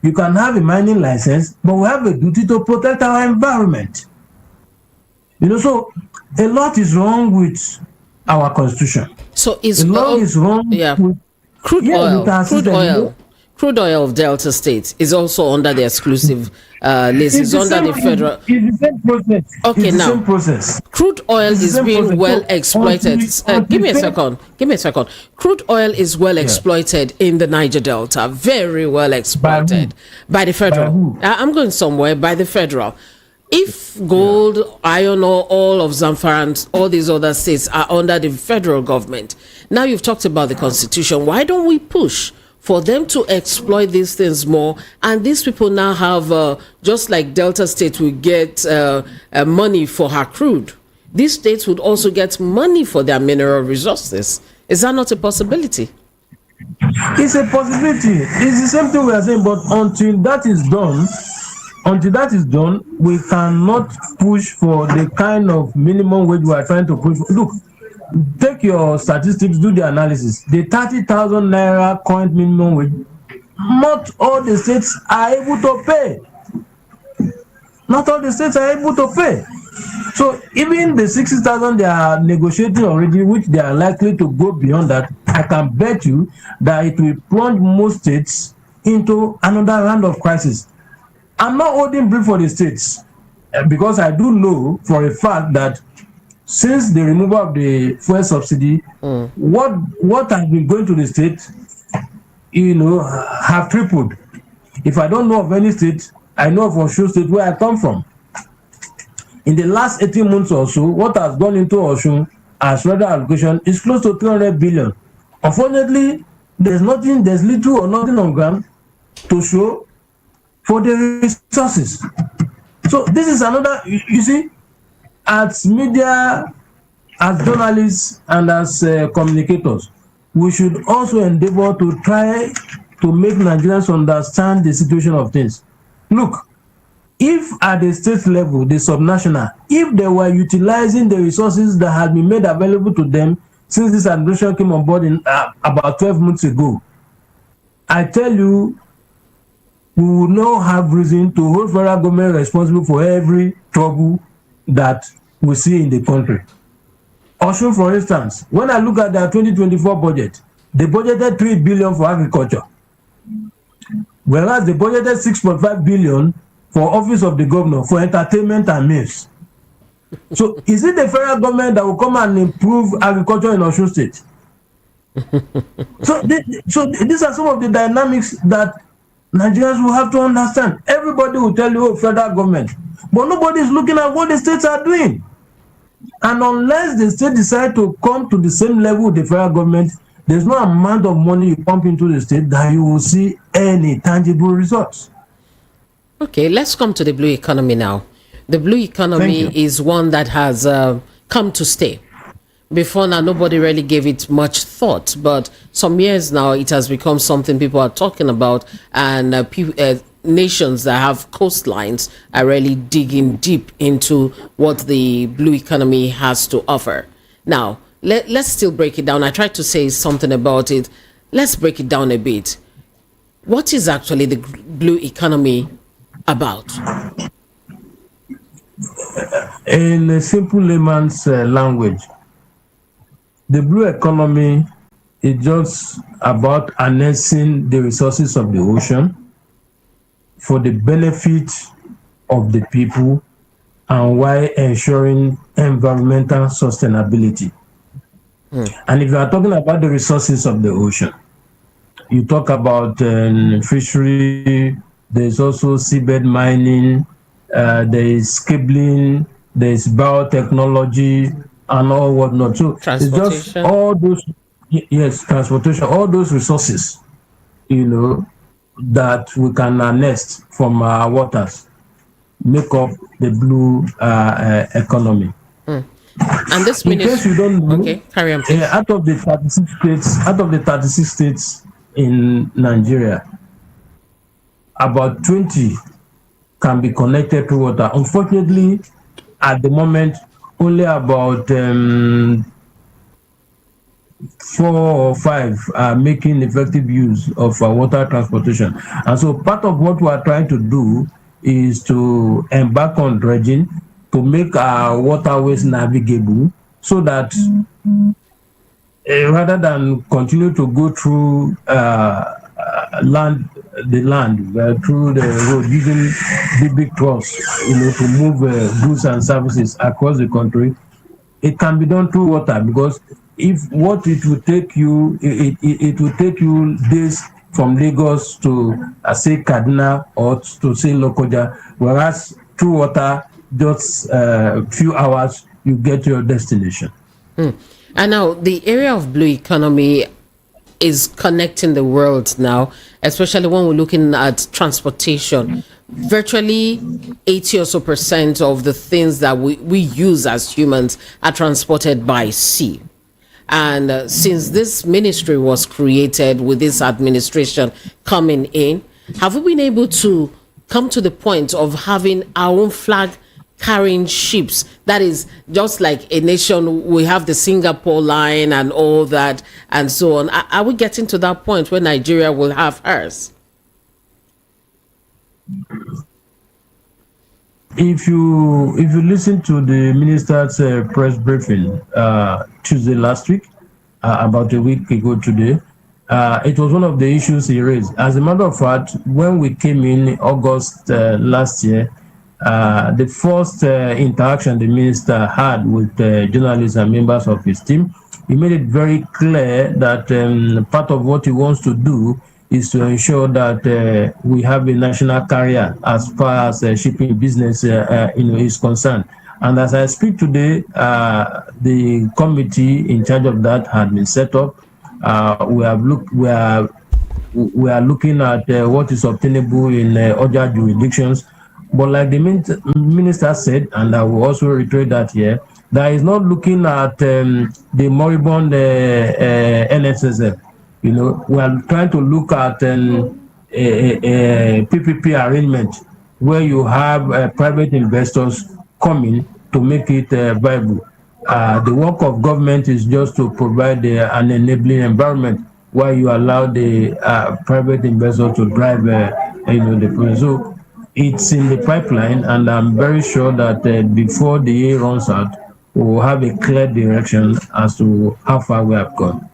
you can have a mining license, but we have a duty to protect our environment. So a lot is wrong with our constitution. So is wrong with crude oil of Delta State is also under the exclusive list. It's under the federal. It's the same process. Okay, now same process. Crude oil is being well exploited. Give me a second. Crude oil is well exploited in the Niger Delta. Very well exploited by the federal. I'm going somewhere by the federal. If gold, iron ore, all of Zamfara and all these other states are under the federal government, now you've talked about the constitution. Why don't we push for them to exploit these things more? And these people now have, just like Delta State will get money for her crude, these states would also get money for their mineral resources. Is that not a possibility? It's a possibility. It's the same thing we are saying, but until that is done, we cannot push for the kind of minimum wage we are trying to push for. Look, take your statistics, do the analysis. The 30,000 naira current minimum wage, not all the states are able to pay. Not all the states are able to pay. So even the 60,000 they are negotiating already, which they are likely to go beyond that, I can bet you that it will plunge most states into another round of crisis. I'm not holding brief for the states because I do know for a fact that since the removal of the fuel subsidy, what has been going to the state, have tripled. If I don't know of any state, I know of Osun State where I come from. In the last 18 months or so, what has gone into Osun as federal allocation is close to 300 billion. Unfortunately, there's little or nothing on ground to show for the resources. So this is another, you see, as media as journalists and as communicators, we should also endeavor to try to make Nigerians understand the situation of things. Look, if at the state level, the subnational, if they were utilizing the resources that had been made available to them since this administration came on board in about 12 months ago, I tell you, we will not have reason to hold federal government responsible for every trouble that we see in the country. Osun, for instance, when I look at their 2024 budget, they budgeted 3 billion for agriculture, whereas they budgeted 6.5 billion for office of the governor for entertainment and meals. So is it the federal government that will come and improve agriculture in Osun State? So these are some of the dynamics that Nigerians will have to understand. Everybody will tell you, oh, federal government, but nobody is looking at what the states are doing. And unless the state decide to come to the same level with the federal government, there's no amount of money you pump into the state that you will see any tangible results. Okay, let's come to the blue economy now. The blue economy is one that has come to stay. Before now, nobody really gave it much thought, but some years now, it has become something people are talking about, and nations that have coastlines are really digging deep into what the blue economy has to offer. Now, let's still break it down. I tried to say something about it. Let's break it down a bit. What is actually the blue economy about? In a simple layman's language, the blue economy is just about harnessing the resources of the ocean for the benefit of the people and while ensuring environmental sustainability. And if you are talking about the resources of the ocean, you talk about fishery, there's also seabed mining, there is cabling, there is biotechnology, and all whatnot. So it's just all those, transportation, all those resources, that we can harness from our waters, make up the blue economy. And this in case you don't know, okay, carry on, please. Out of the 36 states in Nigeria, about 20 can be connected to water. Unfortunately, at the moment, only about 4 or 5 are making effective use of water transportation. And so part of what we are trying to do is to embark on dredging to make our waterways navigable, so that rather than continue to go through through the road using big trucks, to move goods and services across the country, it can be done through water, because it will take you days from Lagos to say Kaduna or to say Lokoja, whereas through water, just a few hours you get to your destination. And now the area of blue economy is connecting the world now, especially when we're looking at transportation. Virtually 80 or so % of the things that we use as humans are transported by sea. And since this ministry was created with this administration coming in, have we been able to come to the point of having our own flag carrying ships? That is just like a nation. We have the Singapore line and all that and so on. Are we getting to that point where Nigeria will have hers? If you listen to the minister's press briefing Tuesday last week, about a week ago today, it was one of the issues he raised. As a matter of fact, when we came in August last year, the first interaction the minister had with journalists and members of his team, he made it very clear that part of what he wants to do is to ensure that we have a national carrier as far as shipping business is concerned. And as I speak today, the committee in charge of that had been set up. We are looking at what is obtainable in other jurisdictions. But like the minister said, and I will also reiterate that here, that is not looking at the moribund NSSF. You know, we are trying to look at a PPP arrangement where you have private investors coming to make it viable. The work of government is just to provide an enabling environment while you allow the private investor to drive, the process. So it's in the pipeline, and I'm very sure that before the year runs out, we will have a clear direction as to how far we have gone.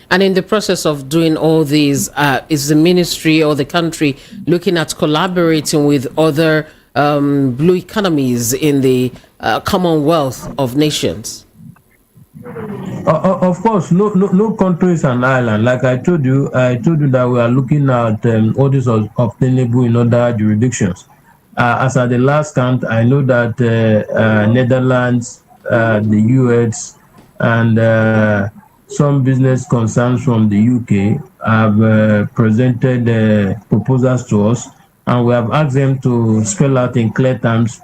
And in the process of doing all these, is the ministry or the country looking at collaborating with other blue economies in the Commonwealth of Nations? Of course, no country is an island. Like I told you that we are looking at audits obtainable in other jurisdictions. As at the last count, I know that Netherlands, the US, and some business concerns from the UK have presented proposals to us, and we have asked them to spell out in clear terms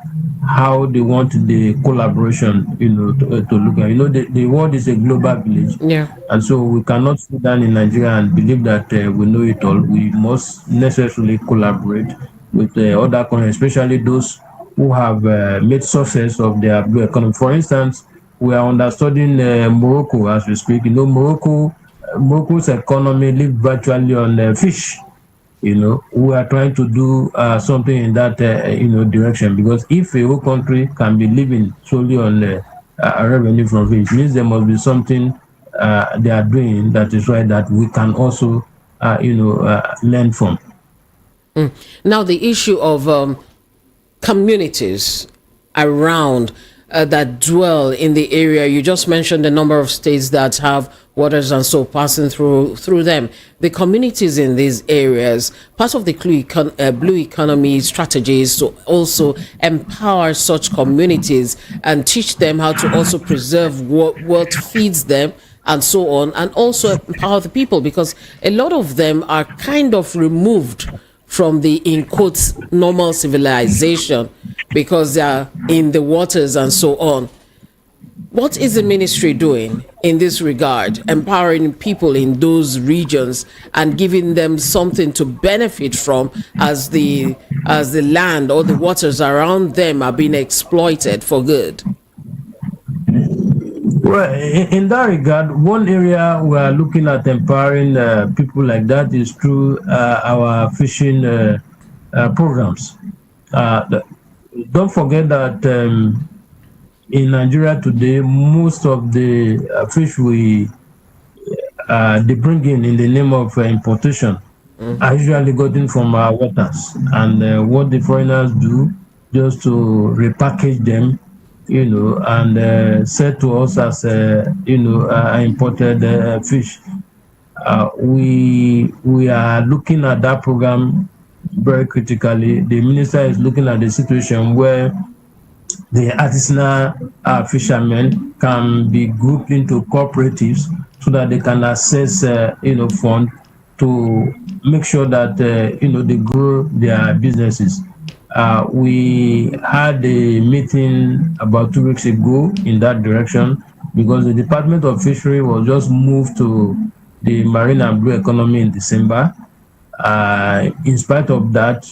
how they want the collaboration, to look at. The world is a global village, and so we cannot sit down in Nigeria and believe that we know it all. We must necessarily collaborate with other countries, especially those who have made success of their blue economy. For instance, we are understudying Morocco as we speak. Morocco's economy lives virtually on fish. We are trying to do something in that direction, because if a whole country can be living solely on revenue from fish, means there must be something they are doing that is right, that we can also learn from. Now, the issue of communities around that dwell in the area. You just mentioned the number of states that have waters and so passing through them. The communities in these areas, part of the blue economy strategy is to also empower such communities and teach them how to also preserve what feeds them and so on, and also empower the people, because a lot of them are kind of removed from the, in quotes, normal civilization because they are in the waters and so on. What is the ministry doing in this regard, empowering people in those regions and giving them something to benefit from as the land or the waters around them are being exploited for good? Well, in that regard, one area we are looking at empowering people like that is through our fishing programs. Don't forget that in Nigeria today, most of the fish they bring in the name of importation are usually gotten from our waters. And what the foreigners do, just to repackage them, and sell to us as imported fish. We are looking at that program very critically. The minister is looking at the situation where the artisanal fishermen can be grouped into cooperatives so that they can access fund to make sure that they grow their businesses. We had a meeting about 2 weeks ago in that direction, because the Department of Fishery was just moved to the marine and blue economy in December. In spite of that,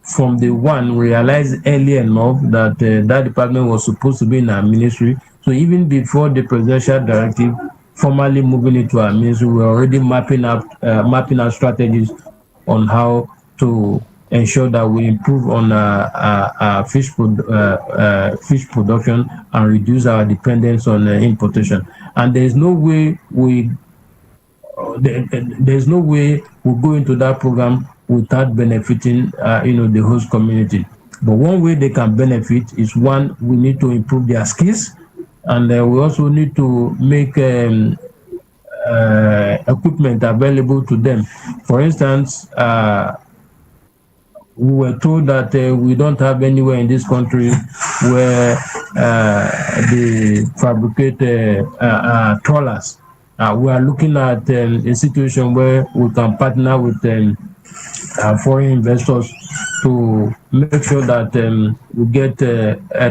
from the one, we realized early enough that that department was supposed to be in our ministry. So even before the presidential directive formally moving into our ministry, we were already mapping out strategies on how to ensure that we improve on our fish production and reduce our dependence on importation. And there's no way we go into that program without benefiting the host community. But one way they can benefit is, one, we need to improve their skills, and we also need to make equipment available to them. For instance, we were told that we don't have anywhere in this country where they fabricate trawlers. We are looking at a situation where we can partner with foreign investors to make sure that we get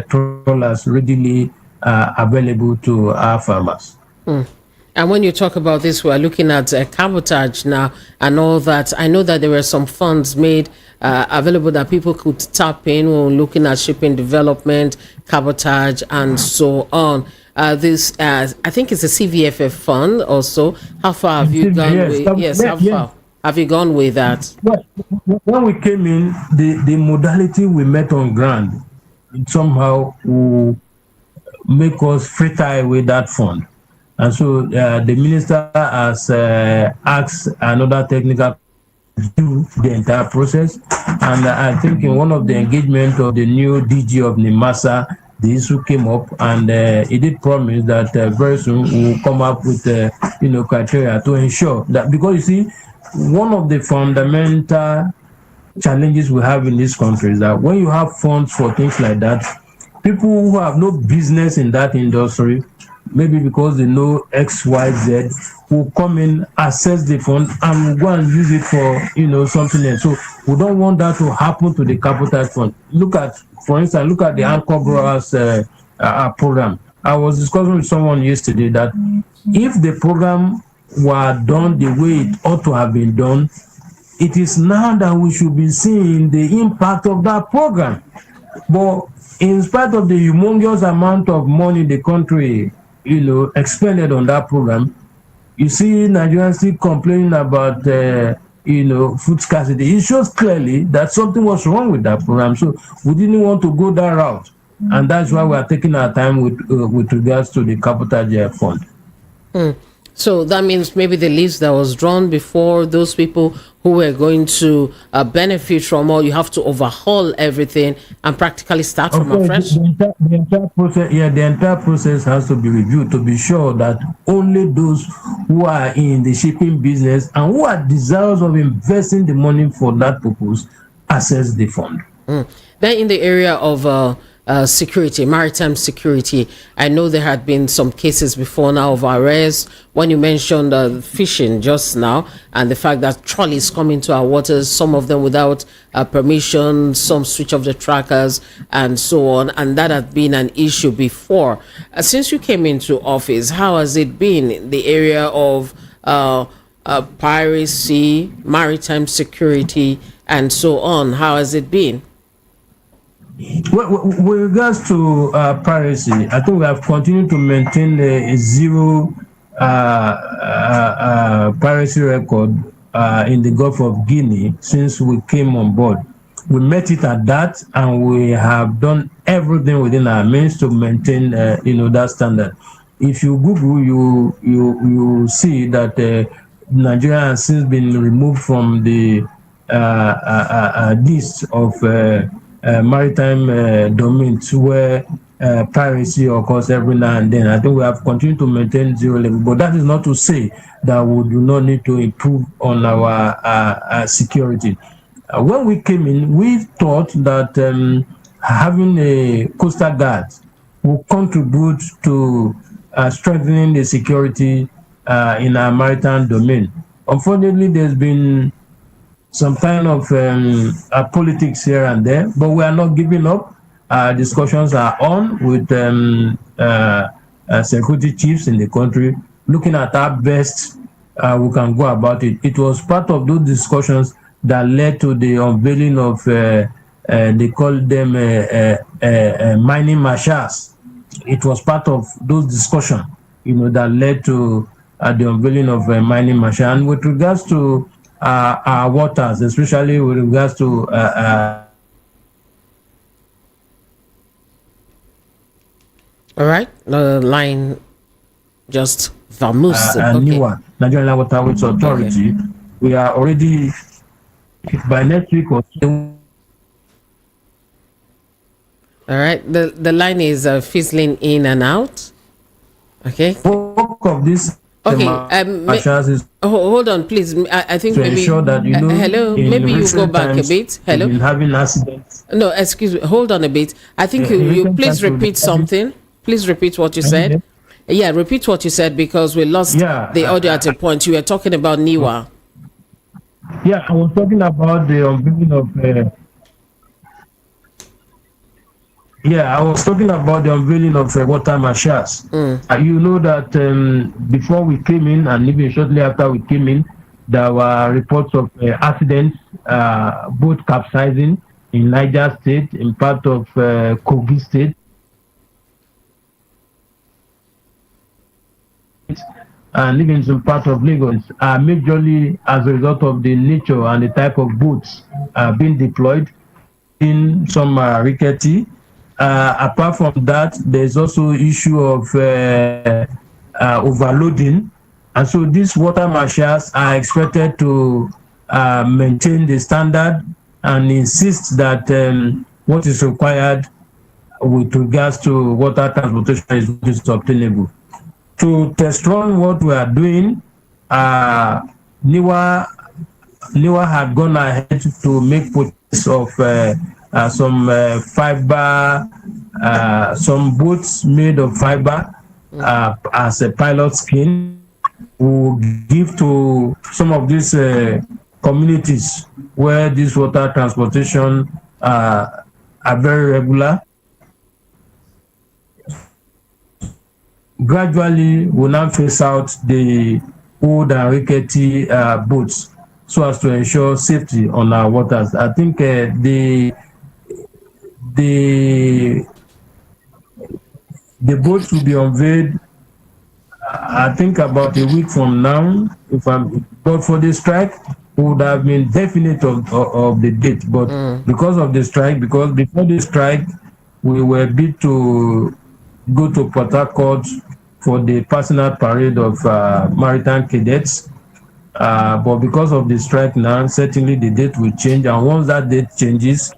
trawlers readily available to our farmers. And when you talk about this, we're looking at cabotage now and all that. I know that there were some funds made available that people could tap in when looking at shipping development, cabotage, and so on. This, I think it's a CVFF fund also. How far have you gone with? Yes, how far have you gone with that? Well, when we came in, the modality we met on ground somehow will make us fritter away that fund. And so the minister has asked another technical to do the entire process. And I think in one of the engagement of the new DG of NIMASA, the issue came up, and he did promise that very soon we will come up with criteria to ensure that, because you see, one of the fundamental challenges we have in this country is that when you have funds for things like that, people who have no business in that industry, maybe because they know XYZ, will come in, assess the fund, and go and use it for something else. So we don't want that to happen to the capital fund. For instance, look at the Anchor Growers program. I was discussing with someone yesterday that if the program were done the way it ought to have been done, it is now that we should be seeing the impact of that program. But in spite of the humongous amount of money the country, expended on that program, you see Nigerians still complaining about, food scarcity. It shows clearly that something was wrong with that program. So we didn't want to go that route. And that's why we are taking our time with regards to the capital fund. So that means maybe the list that was drawn before, those people who were going to benefit from all, you have to overhaul everything and practically start from afresh. The entire process has to be reviewed to be sure that only those who are in the shipping business and who are desirous of investing the money for that purpose access the fund. Then in the area of security, maritime security, I know there had been some cases before now of arrests. When you mentioned fishing just now and the fact that trolleys come into our waters, some of them without permission, some switch off the trackers and so on, and that had been an issue before. Since you came into office, how has it been in the area of piracy, maritime security and so on? How has it been? Well, with regards to piracy, I think we have continued to maintain a zero piracy record in the Gulf of Guinea since we came on board. We met it at that, and we have done everything within our means to maintain, that standard. If you Google, you see that Nigeria has since been removed from the list of maritime domains where piracy occurs every now and then. I think we have continued to maintain zero level, but that is not to say that we do not need to improve on our security. When we came in, we thought that having a coastal guard will contribute to strengthening the security in our maritime domain. Unfortunately, there's been some kind of politics here and there, but we are not giving up. Discussions are on with security chiefs in the country, looking at how best we can go about it. It was part of those discussions that led to the unveiling of, they call them mining marshals. It was part of those discussions, that led to the unveiling of mining marshal. And with regards to our waters, especially with regards to all right, the line just vamoosed. NIWA, Nigerian Waterways Authority. Okay. We are already by next week or so. All right, the line is fizzling in and out. Okay. Work of this. Okay, hold on, please. I think maybe ensure that hello, maybe you go back a bit. Hello, having accidents. No, excuse me. Hold on a bit. I think you please repeat something. Please repeat what you said. Yeah, repeat what you said because we lost the audio at a point. You were talking about NIWA. Yeah, I was talking about the unveiling of Yeah, I was talking about the unveiling of water marshals. You know that before we came in, and even shortly after we came in, there were reports of accidents, boat capsizing in Niger State, in part of Kogi State, and even some part of Lagos, are majorly as a result of the nature and the type of boats being deployed. In some rickety. Apart from that, there's also issue of overloading, and so these water marshals are expected to maintain the standard and insist that what is required with regards to water transportation is what is obtainable. To test run what we are doing, NIWA had gone ahead to make purchase of some fiber, some boats made of fiber as a pilot scheme. Will give to some of these communities where this water transportation are very regular. Gradually, we'll now phase out the old and rickety boats so as to ensure safety on our waters. I think the boats will be unveiled, I think, about a week from now. But for the strike, we would have been definite of the date. But because of the strike, because before the strike, we were bid to go to Port Harcourt for the personal parade of maritime cadets. But because of the strike now, certainly the date will change. And once that date changes,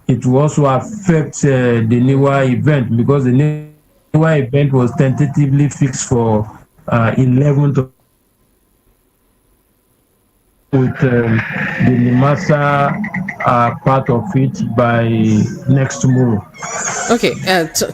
it will also affect the NIWA event, because the NIWA event was tentatively fixed for 11th with the Nimasa part of it by next tomorrow. Okay,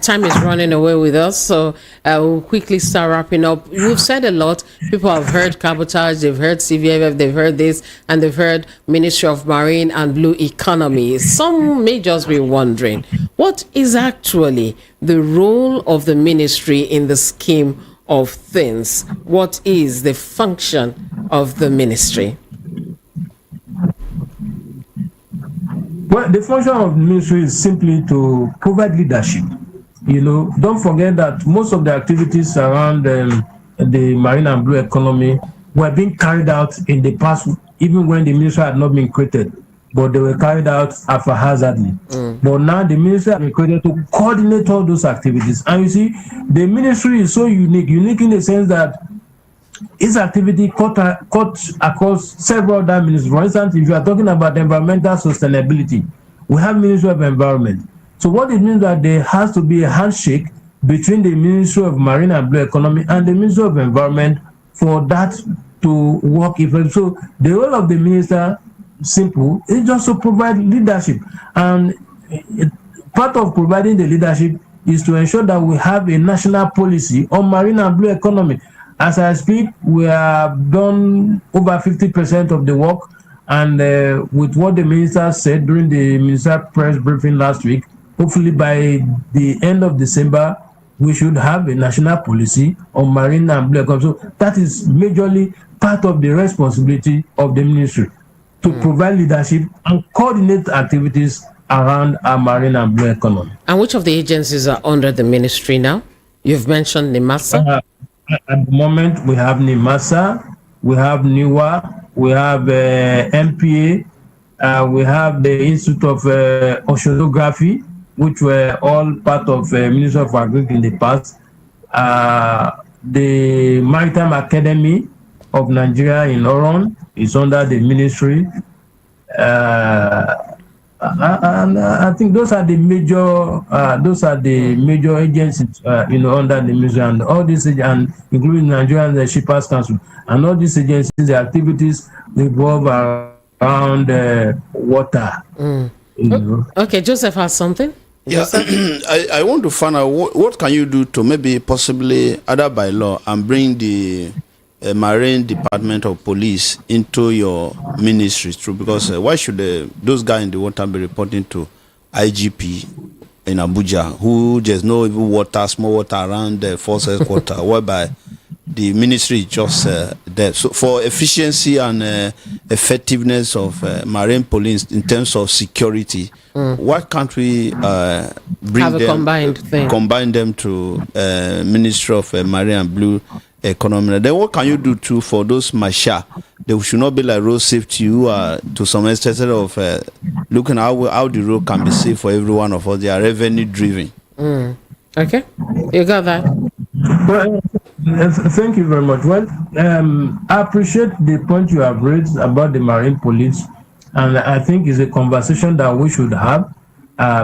time is running away with us, so we'll quickly start wrapping up. We've said a lot. People have heard cabotage, they've heard CVFF, they've heard this, and they've heard Ministry of Marine and Blue Economy. Some may just be wondering, what is actually the role of the ministry in the scheme of things? What is the function of the ministry? Well, the function of the ministry is simply to provide leadership. You know, don't forget that most of the activities around the marine and blue economy were being carried out in the past, even when the ministry had not been created, but they were carried out haphazardly. But now the ministry has been created to coordinate all those activities. And you see, the ministry is so unique in the sense that its activity cut across several other ministries. For instance, if you are talking about environmental sustainability, we have Ministry of Environment. So what it means that there has to be a handshake between the Ministry of Marine and Blue Economy and the Ministry of Environment for that to work effectively. So the role of the minister, simple, is just to provide leadership. And part of providing the leadership is to ensure that we have a national policy on marine and blue economy. As I speak, we have done over 50% of the work, and with what the minister said during the minister press briefing last week, hopefully by the end of December, we should have a national policy on marine and blue economy. So that is majorly part of the responsibility of the ministry, to provide leadership and coordinate activities around our marine and blue economy. And which of the agencies are under the ministry now? You've mentioned NIMASA. At the moment, we have NIMASA, we have NIWA, we have M.K.O, we have the Institute of Oceanography, which were all part of Ministry of Agriculture in the past. The Maritime Academy of Nigeria in Oron is under the ministry. And I think those are the major agencies under the ministry, and all these, and including Nigerian Shippers Council, and all these agencies, the activities revolve around water. Okay, Joseph has something. Yeah, I want to find out what can you do to maybe possibly either by law and bring the Marine Department of Police into your ministry, because why should those guys in the water be reporting to IGP in Abuja who there's no even water, small water around the force headquarters, whereby the ministry is just there. So for efficiency and effectiveness of marine police in terms of security, why can't we bring have a them, combine them to Ministry of Marine and Blue Economy? Then what can you do too for those Masha? They should not be like road safety, who are to some extent of looking how the road can be safe for every one of us. They are revenue driven. Okay, you got that. Well, thank you very much. Well, I appreciate the point you have raised about the marine police, and I think it's a conversation that we should have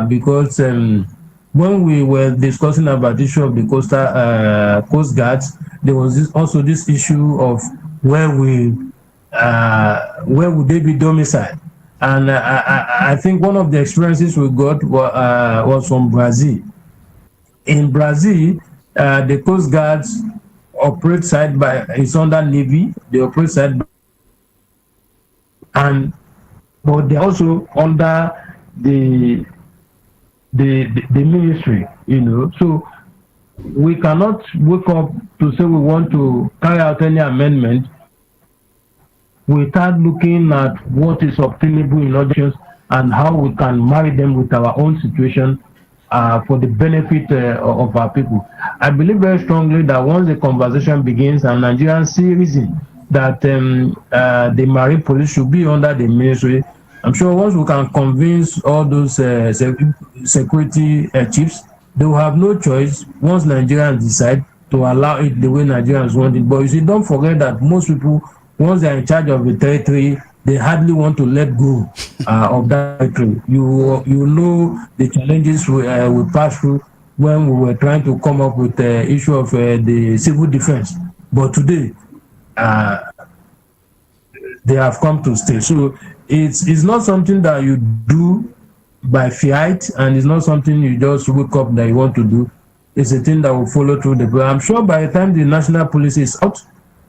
because when we were discussing about the issue of the coast guards, there was also this issue of where would they be domiciled, and I think one of the experiences we got was from Brazil. In Brazil, the coast guards operate side by, it's under Navy, they operate side by, but they're also under the ministry, so we cannot wake up to say we want to carry out any amendment without looking at what is obtainable in auditions and how we can marry them with our own situation for the benefit of our people. I believe very strongly that once the conversation begins and Nigerians see reason that the marine police should be under the ministry, I'm sure once we can convince all those security chiefs, they will have no choice once Nigerians decide to allow it the way Nigerians want it. But you see, don't forget that most people, once they are in charge of the territory, they hardly want to let go of that territory. You know the challenges we passed through when we were trying to come up with the issue of the civil defense. But today, they have come to stay. So it's not something that you do by fiat, and it's not something you just wake up that you want to do. It's a thing that will follow through the program. I'm sure by the time the national police is out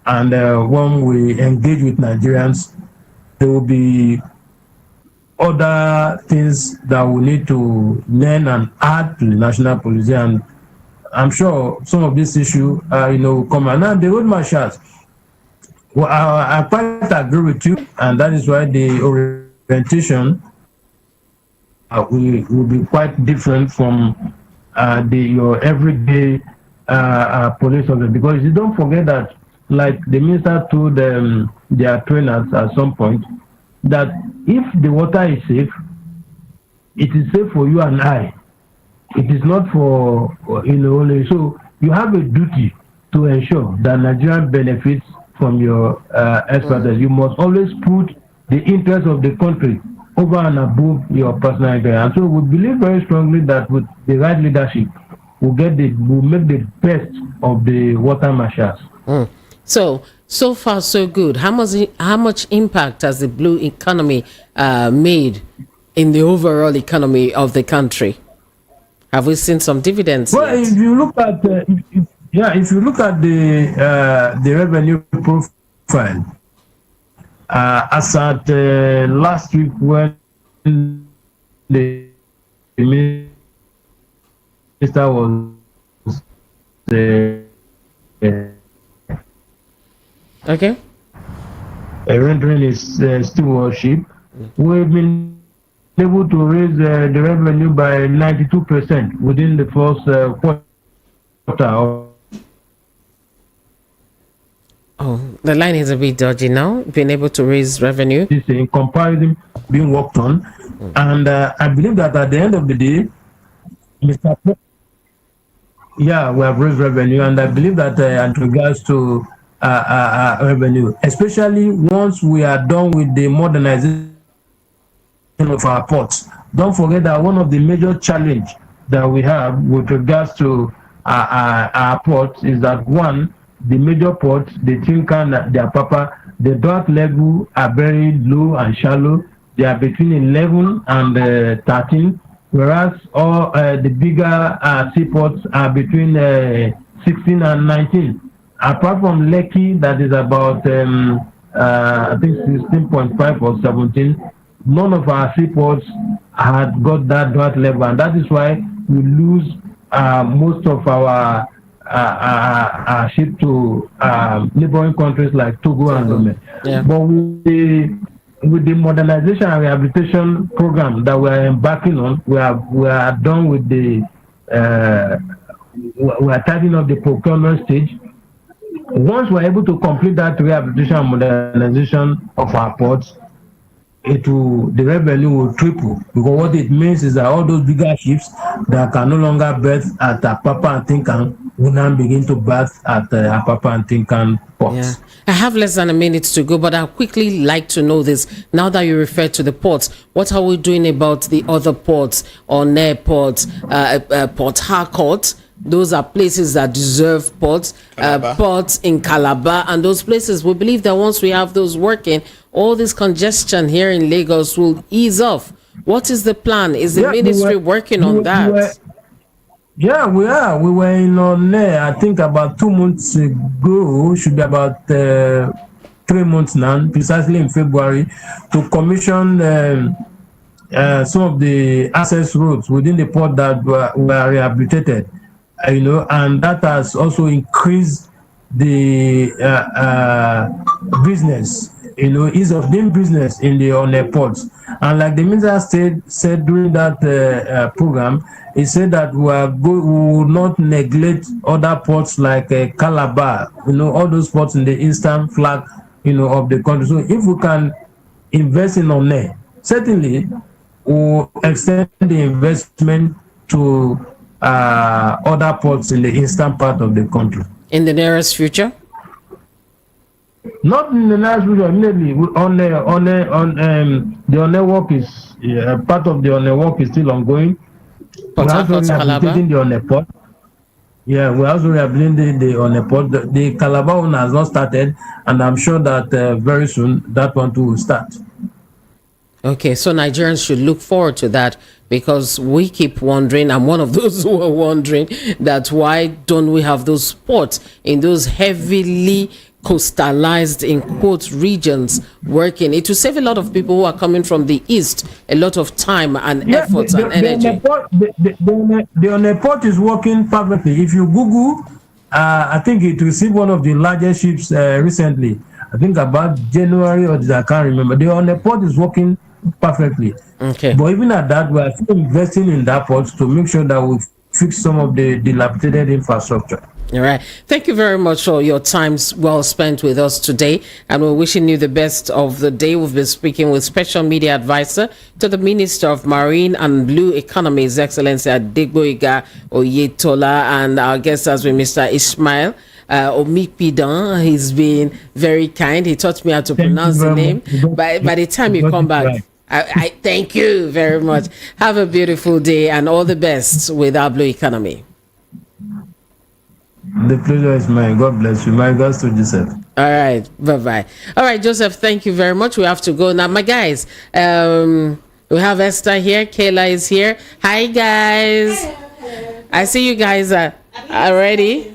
and when we engage with Nigerians, there will be other things that we need to learn and add to the national police. And I'm sure some of these issues, will come. And now the road marshals, well, I quite agree with you, and that is why the orientation will be quite different from your everyday police officer, because you don't forget that, like the minister told their trainers at some point, that if the water is safe, it is safe for you and I. It is not for only. So you have a duty to ensure that Nigerian benefits from your expertise. You must always put the interest of the country over and above your personal interest. And so we believe very strongly that with the right leadership, we'll make the best of the water marshals. So far so good. How much impact has the blue economy made in the overall economy of the country? Have we seen some dividends? Well, yet? if you look at the revenue profile, as at last week when the minister was okay, rendering his stewardship, we've been able to raise the revenue by 92% within the first quarter. The line is a bit dodgy now. Being able to raise revenue. In comparison, being worked on. And I believe that at the end of the day, we have raised revenue. And I believe that in regards to revenue, especially once we are done with the modernization of our ports. Don't forget that one of the major challenge that we have with regards to our ports is that, one, the major ports, the Tinkan, the Apapa, the dock level are very low and shallow. They are between 11 and 13, whereas all the bigger seaports are between 16 and 19. Apart from Lekki, that is about I think 16.5 or 17, none of our seaports had got that level, and that is why we lose most of our ship to neighboring countries like Togo and Lome. Yeah. But with the modernization and rehabilitation program that we are embarking on, we are done with the we are tidying up the procurement stage. Once we are able to complete that rehabilitation and modernization of our ports, the revenue will triple, because what it means is that all those bigger ships that can no longer berth at Apapa and Tinkan will now begin to berth at Apapa and Tinkan ports. Yeah, I have less than a minute to go, but I'd quickly like to know this. Now that you refer to the ports, what are we doing about the other ports, on airports, Port Harcourt? Those are places that deserve ports, ports in Calabar, and those places. We believe that once we have those working, all this congestion here in Lagos will ease off. What is the plan? Is the ministry working on that? We are. We were in on there, I think about 2 months ago, should be about 3 months now, precisely in February, to commission some of the access roads within the port that were rehabilitated. And that has also increased the business, ease of doing business on the ports. And like the minister said during that program, he said that we will not neglect other ports like Calabar, all those ports in the eastern flank, of the country. So if we can invest in One, certainly we'll extend the investment to other ports in the eastern part of the country. In the nearest future? Not in the nearest future. Immediately, the One work is part of the One work is still ongoing. Port We're also rehabilitating the One port. Yeah, we're also rehabilitating the One port. The Calabar one has not started, and I'm sure that very soon that one too will start. Okay, so Nigerians should look forward to that, because we keep wondering, I'm one of those who are wondering, that why don't we have those ports in those heavily coastalized, in quotes, regions working? It will save a lot of people who are coming from the east a lot of time and efforts and energy. The port is working perfectly. If you Google, I think it received one of the largest ships recently. I think about January, or I can't remember. The port is working perfectly. Okay. But even at that, we are still investing in that port to make sure that we fix some of the dilapidated infrastructure. All right. Thank you very much for your time well spent with us today, and we're wishing you the best of the day. We've been speaking with Special Media Advisor to the Minister of Marine and Blue Economy, His Excellency Adegboyega Oyetola, and our guest has been Mr. Ishmael Omipidan. He's been very kind. He taught me how to pronounce the name. By the time you come back, I thank you very much. Have a beautiful day and all the best with our Blue Economy. The pleasure is mine. God bless you. My regards to Joseph. All right. Bye-bye. All right, Joseph, thank you very much. We have to go now. My guys, we have Esther here. Kayla is here. Hi, guys. I see you guys are ready.